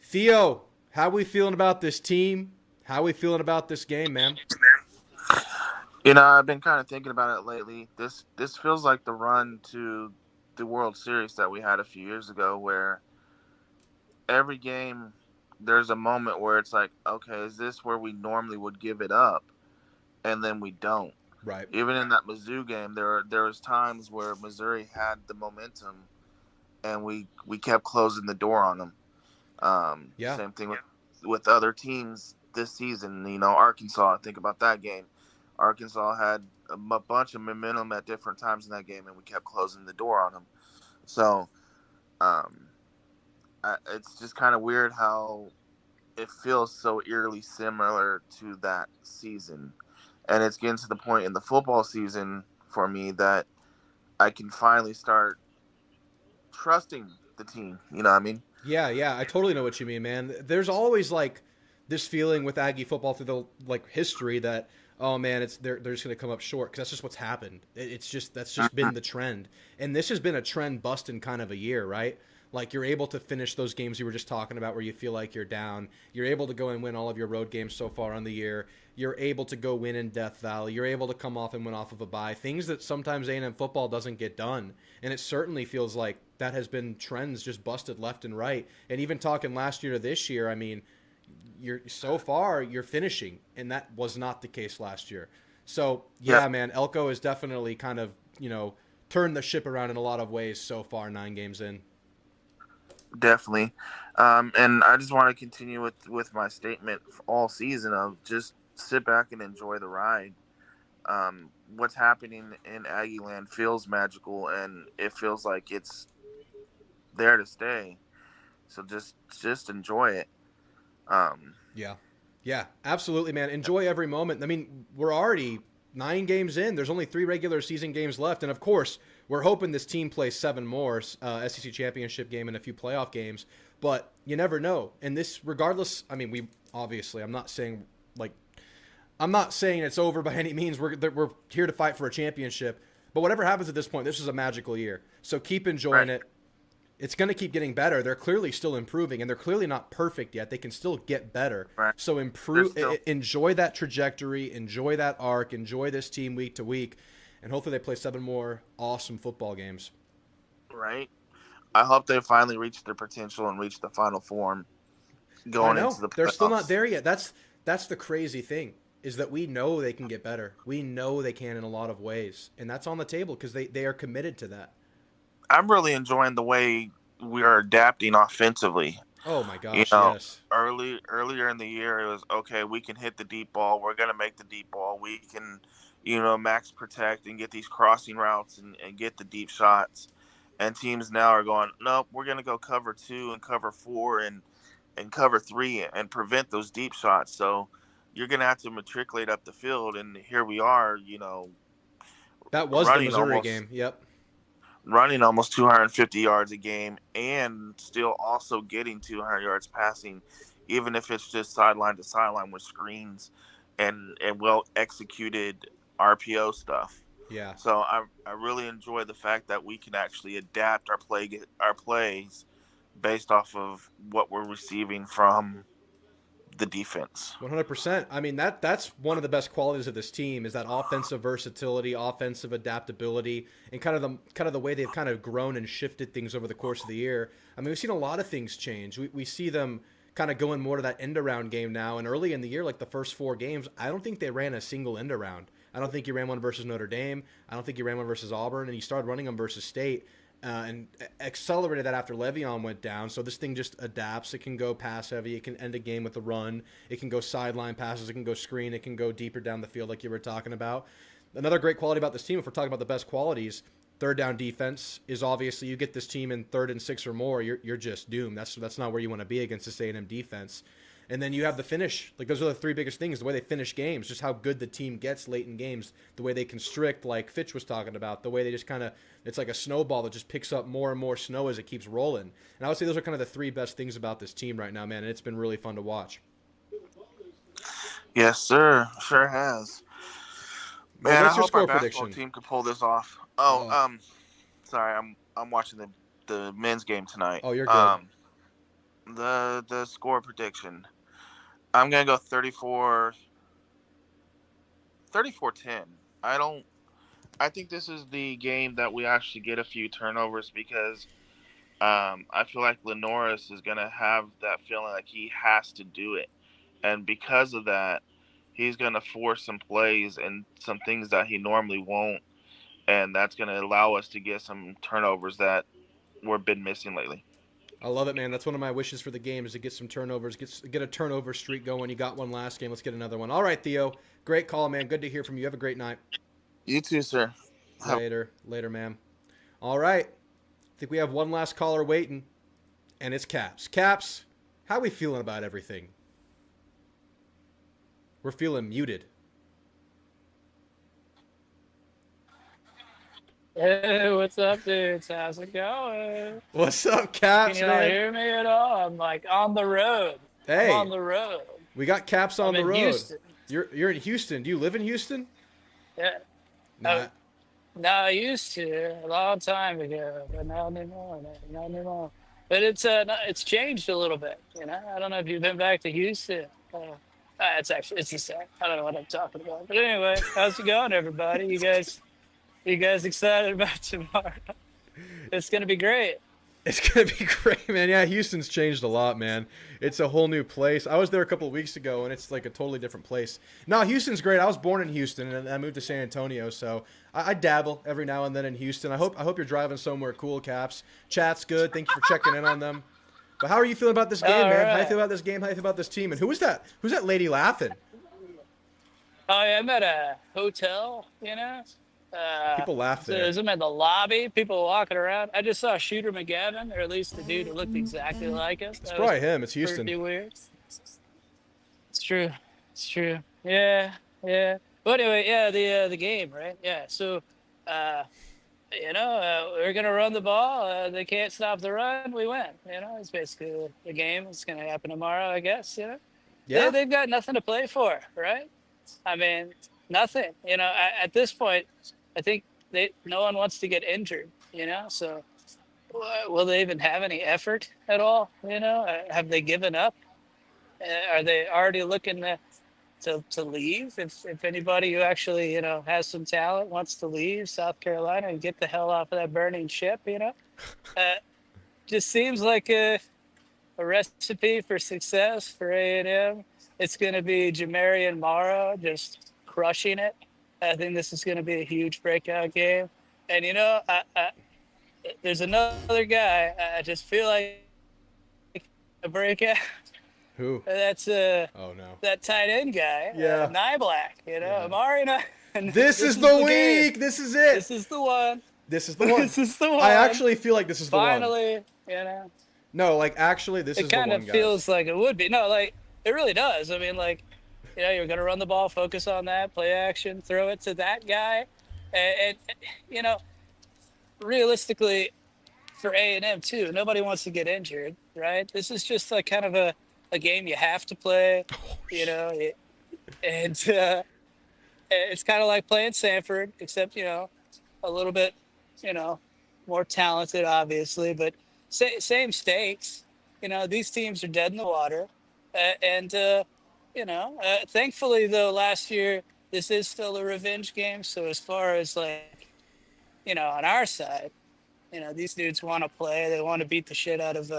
Theo, how we feeling about this team? How we feeling about this game, man? I've been kind of thinking about it lately. This feels like the run to the World Series that we had a few years ago, where every game there's a moment where it's like, okay, is this where we normally would give it up? And then we don't. Right. Even in that Mizzou game, there was times where Missouri had the momentum and we kept closing the door on them. Same thing with other teams this season. Arkansas, think about that game. Arkansas had a bunch of momentum at different times in that game, and we kept closing the door on them. So it's just kind of weird how it feels so eerily similar to that season. And it's getting to the point in the football season for me that I can finally start trusting the team. You know what I mean? Yeah, I totally know what you mean, man. There's always like this feeling with Aggie football through the like history that, oh man, they're just going to come up short, because that's just what's happened. That's just been the trend, and this has been a trend busting kind of a year, right? Like, you're able to finish those games you were just talking about where you feel like you're down. You're able to go and win all of your road games so far on the year. You're able to go win in Death Valley. You're able to come off and win off of a bye. Things that sometimes A&M football doesn't get done. And it certainly feels like that has been trends just busted left and right. And even talking last year to this year, I mean, so far you're finishing, and that was not the case last year. So, yeah, man, Elko has definitely kind of, turned the ship around in a lot of ways so far, 9 games in. Definitely. And I just want to continue with my statement all season of just sit back and enjoy the ride. What's happening in Aggieland feels magical, and it feels like it's there to stay. So just enjoy it. Yeah, absolutely, man. Enjoy every moment. I mean, we're already 9 games in. There's only 3 regular season games left. And, of course, we're hoping this team plays 7 more, SEC championship game and a few playoff games. But you never know. And this, regardless, I mean, I'm not saying it's over by any means. We're here to fight for a championship. But whatever happens at this point, this is a magical year. So keep enjoying it. It's going to keep getting better. They're clearly still improving, and they're clearly not perfect yet. They can still get better. Right. So enjoy that trajectory, enjoy that arc, enjoy this team week to week, and hopefully they play 7 more awesome football games. Right. I hope they finally reach their potential and reach the final form going into the playoffs. They're still not there yet. That's the crazy thing, is that we know they can get better. We know they can in a lot of ways, and that's on the table because they are committed to that. I'm really enjoying the way we are adapting offensively. Oh my gosh, yes. Earlier in the year, it was, okay, we can hit the deep ball. We're going to make the deep ball. We can, max protect and get these crossing routes and get the deep shots. And teams now are going, nope, we're going to go cover 2 and cover 4 and cover 3 and prevent those deep shots. So you're going to have to matriculate up the field. And here we are, That was the Missouri game. Yep. Running almost 250 yards a game and still also getting 200 yards passing, even if it's just sideline to sideline with screens and well executed RPO stuff. Yeah. So I really enjoy the fact that we can actually adapt our plays based off of what we're receiving from the defense. 100%. I mean, that's one of the best qualities of this team, is that offensive versatility, offensive adaptability, and kind of the way they've kind of grown and shifted things over the course of the year. I mean, we've seen a lot of things change. We see them kind of going more to that end around game now. And early in the year, like the first 4 games, I don't think they ran a single end around. I don't think you ran one versus Notre Dame. I don't think you ran one versus Auburn, and you started running them versus State. And accelerated that after Le'Veon went down. So this thing just adapts. It can go pass heavy. It can end a game with a run. It can go sideline passes. It can go screen. It can go deeper down the field like you were talking about. Another great quality about this team, if we're talking about the best qualities, third down defense is obviously, you get this team in 3rd and 6 or more, you're just doomed. That's not where you want to be against this A&M defense. And then you have the finish. Like, those are the 3 biggest things, the way they finish games, just how good the team gets late in games, the way they constrict, like Fitch was talking about, the way they just kind of, it's like a snowball that just picks up more and more snow as it keeps rolling. And I would say those are kind of the 3 best things about this team right now, man, and it's been really fun to watch. Yes, sir. Sure has. Man, I hope our basketball team could pull this off. Sorry, I'm watching the men's game tonight. Oh, you're good. The score prediction. I'm going to go 34-10. I think this is the game that we actually get a few turnovers because I feel like Lenoris is going to have that feeling like he has to do it. And because of that, he's going to force some plays and some things that he normally won't. And that's going to allow us to get some turnovers that we've been missing lately. I love it, man. That's one of my wishes for the game, is to get some turnovers, get a turnover streak going. You got one last game. Let's get another one. All right, Theo. Great call, man. Good to hear from you. Have a great night. You too, sir. Later, man. All right. I think we have one last caller waiting, and it's Caps. Caps, how are we feeling about everything? We're feeling muted. Hey, what's up, dudes? How's it going? What's up, Caps? Can you not hear me at all? I'm like on the road. Hey, I'm on the road. We got Caps on the road. Houston. You're in Houston. Do you live in Houston? Yeah. Nah. No, I used to a long time ago, but not anymore. Not anymore. But it's changed a little bit. I don't know if you've been back to Houston. It's the same. I don't know what I'm talking about. But anyway, how's it going, everybody? You guys excited about tomorrow? It's gonna be great. It's going to be great, man. Yeah, Houston's changed a lot, man. It's a whole new place. I was there a couple of weeks ago, and it's like a totally different place. No, Houston's great. I was born in Houston, and I moved to San Antonio, so I dabble every now and then in Houston. I hope you're driving somewhere cool, Caps. Chat's good. Thank you for checking in on them. But how are you feeling about this game, man? How do you feel about this game? How do you feel about this team? And who is that? Who's that lady laughing? Oh, yeah, I'm at a hotel, People laugh there. I'm in the lobby, people walking around. I just saw Shooter McGavin, or at least the dude who looked exactly like us. It's probably him. It's Houston. Pretty weird. It's true. It's true. Yeah, yeah. But anyway, yeah, the game, right? Yeah. So, we're gonna run the ball. They can't stop the run. We win. It's basically the game. It's gonna happen tomorrow, I guess. Yeah. They've got nothing to play for, right? I mean, nothing. At this point, I think no one wants to get injured. So will they even have any effort at all? Have they given up? Are they already looking to leave? If anybody who actually has some talent wants to leave South Carolina and get the hell off of that burning ship, just seems like a recipe for success for A&M. It's going to be Jamarian Morrow just crushing it. I think this is going to be a huge breakout game. And, there's another guy. I just feel like a breakout. Who? That's oh, no. that tight end guy. Yeah. Nyblack, Amari. This is the week. This is it. This is the one. This is the one. This is the one. I actually feel like this is the one. Finally, No, like, actually, this is the one, It kind of feels like it would be. No, like, it really does. I mean, like, you're going to run the ball, focus on that, play action, throw it to that guy. And realistically, for A&M, too, nobody wants to get injured, right? This is just like kind of a game you have to play, and it's kind of like playing Sanford, except, a little bit, more talented, obviously, but same stakes. These teams are dead in the water. Thankfully, though, last year, this is still a revenge game. So as far as, like, on our side, these dudes want to play. They want to beat the shit out of,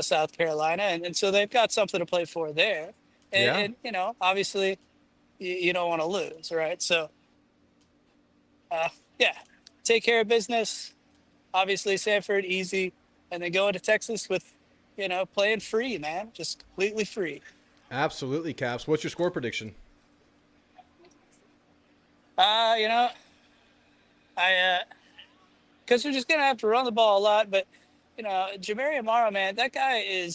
South Carolina. And so they've got something to play for there. And obviously, you don't want to lose, right? So, take care of business. Obviously, Sanford, easy. And then go into Texas with, playing free, man. Just completely free. Absolutely, Caps. What's your score prediction? Because we're just gonna have to run the ball a lot. But Jamarian Morrow, man, that guy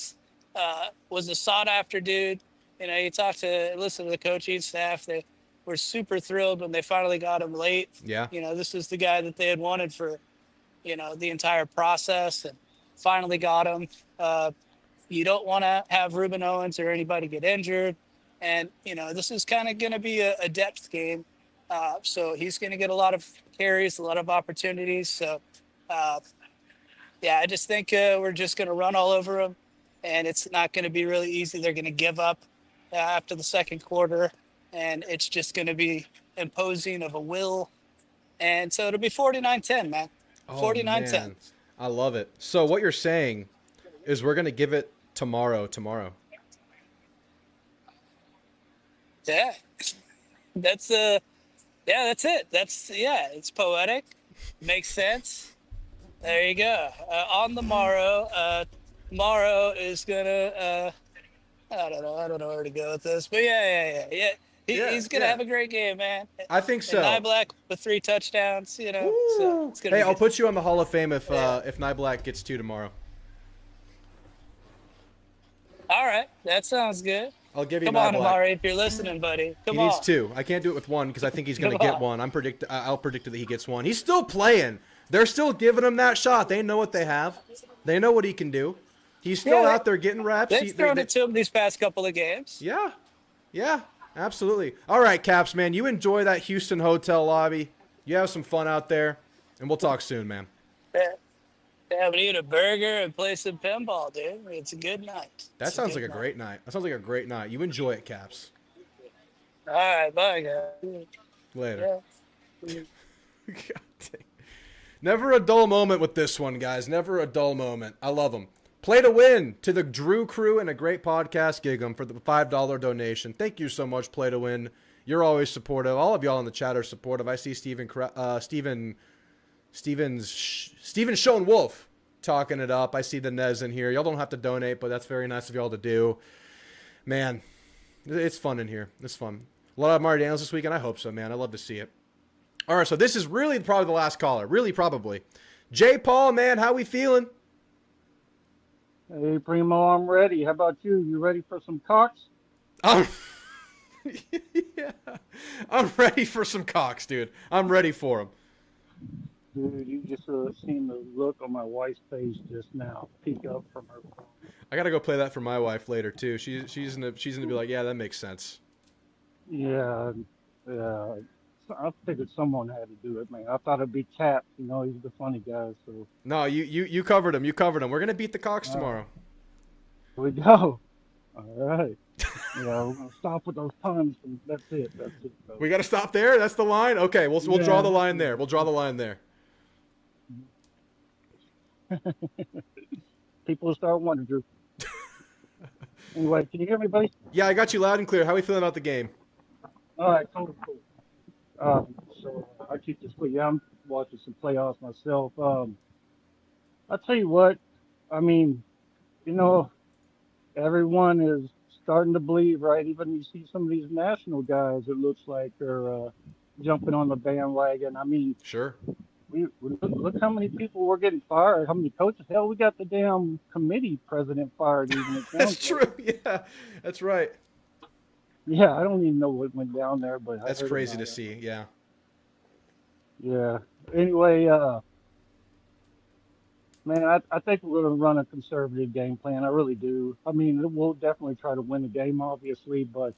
was a sought after dude. You listen to the coaching staff. They were super thrilled when they finally got him late. Yeah. This is the guy that they had wanted for, the entire process, and finally got him. You don't want to have Ruben Owens or anybody get injured. And, this is kind of going to be a depth game. So he's going to get a lot of carries, a lot of opportunities. So, I just think we're just going to run all over him. And it's not going to be really easy. They're going to give up after the second quarter. And it's just going to be imposing of a will. And so it'll be 49-10, man. 49-10. I love it. So what you're saying is we're going to give it tomorrow. Yeah. That's it. It's poetic. Makes sense. There you go. On the morrow, Morrow is gonna I don't know where to go with this, but yeah. He's gonna have a great game, man. I think so. And Nyblack with 3 touchdowns, So it's gonna I'll put you on the Hall of Fame if Nyblack gets 2 tomorrow. All right, that sounds good. I'll give you. Come on, Amari, if you're listening, buddy. Come on. He needs 2. I can't do it with 1 because I think he's gonna get 1. I'll predict that he gets 1. He's still playing. They're still giving him that shot. They know what they have. They know what he can do. He's still out there getting reps. They've thrown it to him these past couple of games. Yeah. Absolutely. All right, Caps, man. You enjoy that Houston hotel lobby. You have some fun out there, and we'll talk soon, man. Yeah, we eat a burger and play some pinball, dude. It's a good night. That sounds like a great night. That sounds like a great night. You enjoy it, Caps. All right, bye, guys. Later. Yeah. God dang. Never a dull moment with this one, guys. Never a dull moment. I love them. Play to win to the Drew crew and a great podcast gig 'em for the $5 donation. Thank you so much, Play to Win. You're always supportive. All of y'all in the chat are supportive. I see Steven Schoen Wolf talking it up. I see the Nez in here. Y'all don't have to donate, but that's very nice of y'all to do. Man, it's fun in here. It's fun. A lot of Mario Daniels this weekend. I hope so, man. I love to see it. All right, so this is really probably the last caller. Really, probably. J. Paul, man, how we feeling? Hey, Primo, I'm ready. How about you? You ready for some cocks? Yeah. I'm ready for some cocks, dude. I'm ready for them. Dude, you just seen the look on my wife's face just now peek up from her phone. I gotta go play that for my wife later too. She's gonna be like, yeah, that makes sense. Yeah, yeah. I figured someone had to do it, man. I thought it'd be Cap. You know, he's the funny guy. So No, you covered him. You covered him. We're gonna beat the Cox tomorrow. Here we go. All right. Yeah, we're gonna stop with those puns, and that's it. That's it. Bro. We gotta stop there. That's the line. Okay, we'll draw the line there. We'll draw the line there. People will start wondering, Drew. Anyway, can you hear me, buddy? Yeah, I got you loud and clear. How are we feeling about the game? All right, cool. So I keep this quick. Yeah, I'm watching some playoffs myself. I'll tell you what. I mean, you know, everyone is starting to believe, right? Even you see some of these national guys, it looks like they're jumping on the bandwagon. I mean, sure. We look how many people were getting fired. How many coaches? Hell, we got the damn committee president fired. Even That's true. Yeah, that's right. Yeah, I don't even know what went down there, but that's crazy to see. Yeah. Yeah. Anyway, man, I think we're going to run a conservative game plan. I really do. I mean, we'll definitely try to win the game, obviously, but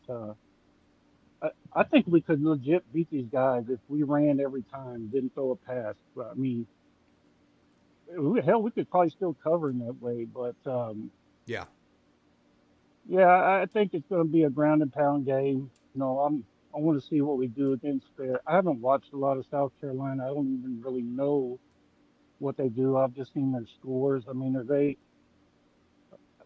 I think we could legit beat these guys if we ran every time, didn't throw a pass. But, I mean, hell, we could probably still cover in that way. But yeah, I think it's going to be a ground and pound game. You know, I want to see what we do against I haven't watched a lot of South Carolina. I don't even really know what they do. I've just seen their scores. I mean,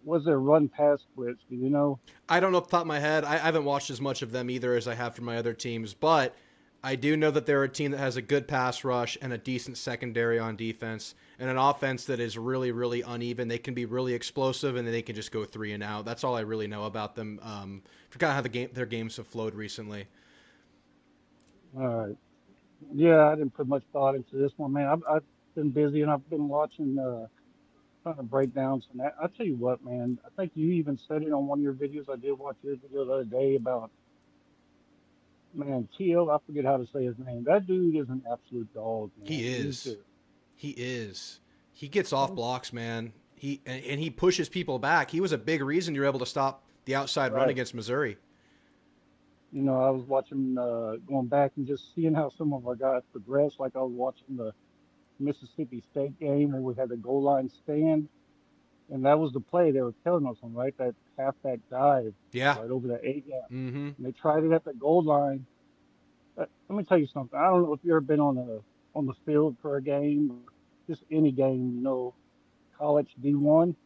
was there run pass splits? Do you know? I don't know off the top of my head. I haven't watched as much of them either as I have for my other teams, but I do know that they're a team that has a good pass rush and a decent secondary on defense and an offense that is really, really uneven. They can be really explosive and then they can just go 3 and out. That's all I really know about them. Forgot how their games have flowed recently. All right. Yeah, I didn't put much thought into this one, man. I've been busy and I've been watching trying to break down some. I'll tell you what, man. I think you even said it on one of your videos. I did watch your video the other day about, man, T.O. I forget how to say his name. That dude is an absolute dog, man. He is. He is. He gets off blocks, man. He pushes people back. He was a big reason you were able to stop the outside run against Missouri. You know, I was watching, going back and just seeing how some of our guys progressed. Like I was watching the Mississippi State game where we had the goal line stand, and that was the play they were telling us on, right? That halfback dive, right over the A gap. Mm-hmm. And they tried it at the goal line. Let me tell you something. I don't know if you've ever been on the field for a game, or just any game, you know, college D1.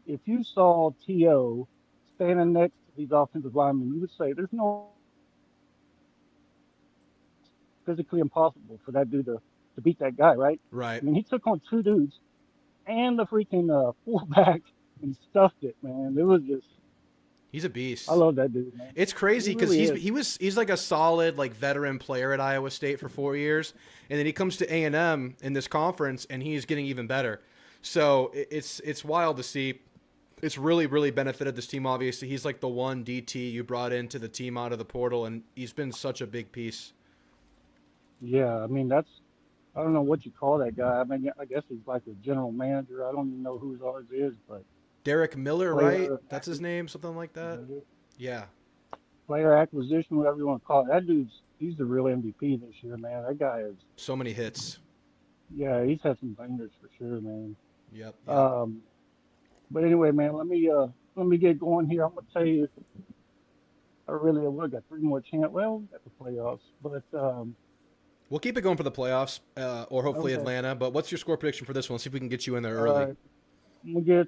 If you saw T.O. standing next to these offensive linemen, you would say there's no physically impossible for that dude to beat that guy, right? Right. I mean, he took on 2 dudes and the freaking fullback and stuffed it, man. It was just. He's a beast. I love that dude, man. It's crazy because really he's like a solid like veteran player at Iowa State for 4 years, and then he comes to A&M in this conference and he's getting even better. So it's wild to see. It's really, really benefited this team. Obviously, he's like the one DT you brought into the team out of the portal, and he's been such a big piece. Yeah, I mean I don't know what you call that guy. I mean, I guess he's like a general manager. I don't even know who ours is, but Derek Miller, right? That's his name, something like that. Yeah. player acquisition, whatever you want to call it. That he's the real MVP this year, man. That guy is. So many hits. Yeah, he's had some bangers for sure, man. Yep. But anyway, man, let me get going here. I'm gonna tell you, I really have got 3 more chances. Well, we got the playoffs, but we'll keep it going for the playoffs, or hopefully okay. Atlanta. But what's your score prediction for this one? See if we can get you in there early. I'm gonna get.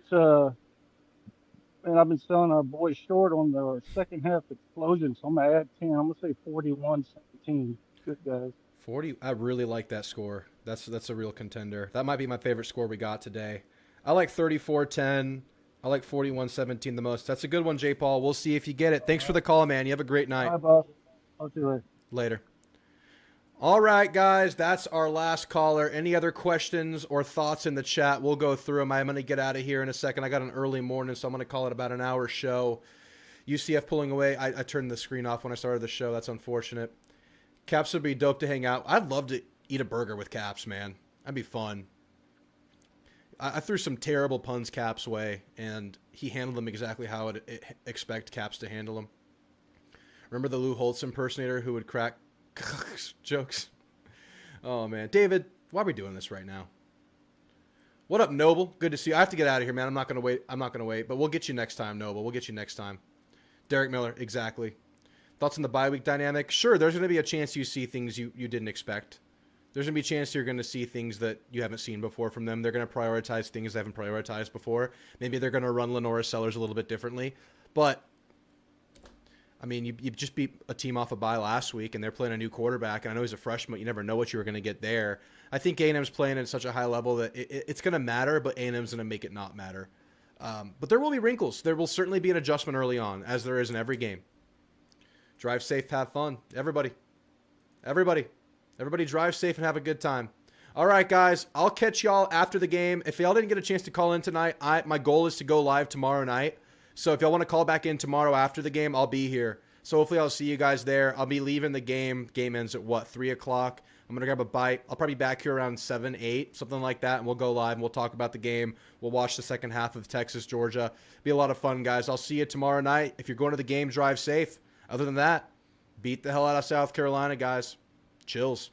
And I've been selling our boys short on the second half explosion, so I'm gonna add 10. I'm gonna say 41-17. Good guys. 40. I really like that score. That's a real contender. That might be my favorite score we got today. I like 34-10. I like 41-17 the most. That's a good one, J. Paul. We'll see if you get it. Thanks for the call, man. You have a great night. Bye, boss. I'll see you later. Later. All right, guys, that's our last caller. Any other questions or thoughts in the chat? We'll go through them. I'm going to get out of here in a second. I got an early morning, so I'm going to call it about an hour show. UCF pulling away. I turned the screen off when I started the show. That's unfortunate. Caps would be dope to hang out. I'd love to eat a burger with Caps, man. That'd be fun. I threw some terrible puns Caps' way, and he handled them exactly how I'd expect Caps to handle them. Remember the Lou Holtz impersonator who would crack jokes? Oh, man. David, why are we doing this right now? What up, Noble? Good to see you. I have to get out of here, man. I'm not going to wait. But we'll get you next time, Noble. We'll get you next time. Derek Miller, exactly. Thoughts on the bye week dynamic? Sure, there's going to be a chance you see things you didn't expect. There's going to be a chance you're going to see things that you haven't seen before from them. They're going to prioritize things they haven't prioritized before. Maybe they're going to run Lenora Sellers a little bit differently. But, I mean, you just beat a team off a bye last week, and they're playing a new quarterback. And I know he's a freshman. You never know what you were going to get there. I think A&M's playing at such a high level that it's going to matter, but A&M's going to make it not matter. But there will be wrinkles. There will certainly be an adjustment early on, as there is in every game. Drive safe, have fun. Everybody drive safe and have a good time. All right, guys, I'll catch y'all after the game. If y'all didn't get a chance to call in tonight, my goal is to go live tomorrow night. So if y'all want to call back in tomorrow after the game, I'll be here. So hopefully I'll see you guys there. I'll be leaving the game. Game ends at 3 o'clock. I'm going to grab a bite. I'll probably be back here around 7, 8, something like that, and we'll go live and we'll talk about the game. We'll watch the second half of Texas, Georgia. Be a lot of fun, guys. I'll see you tomorrow night. If you're going to the game, drive safe. Other than that, beat the hell out of South Carolina, guys. Chills.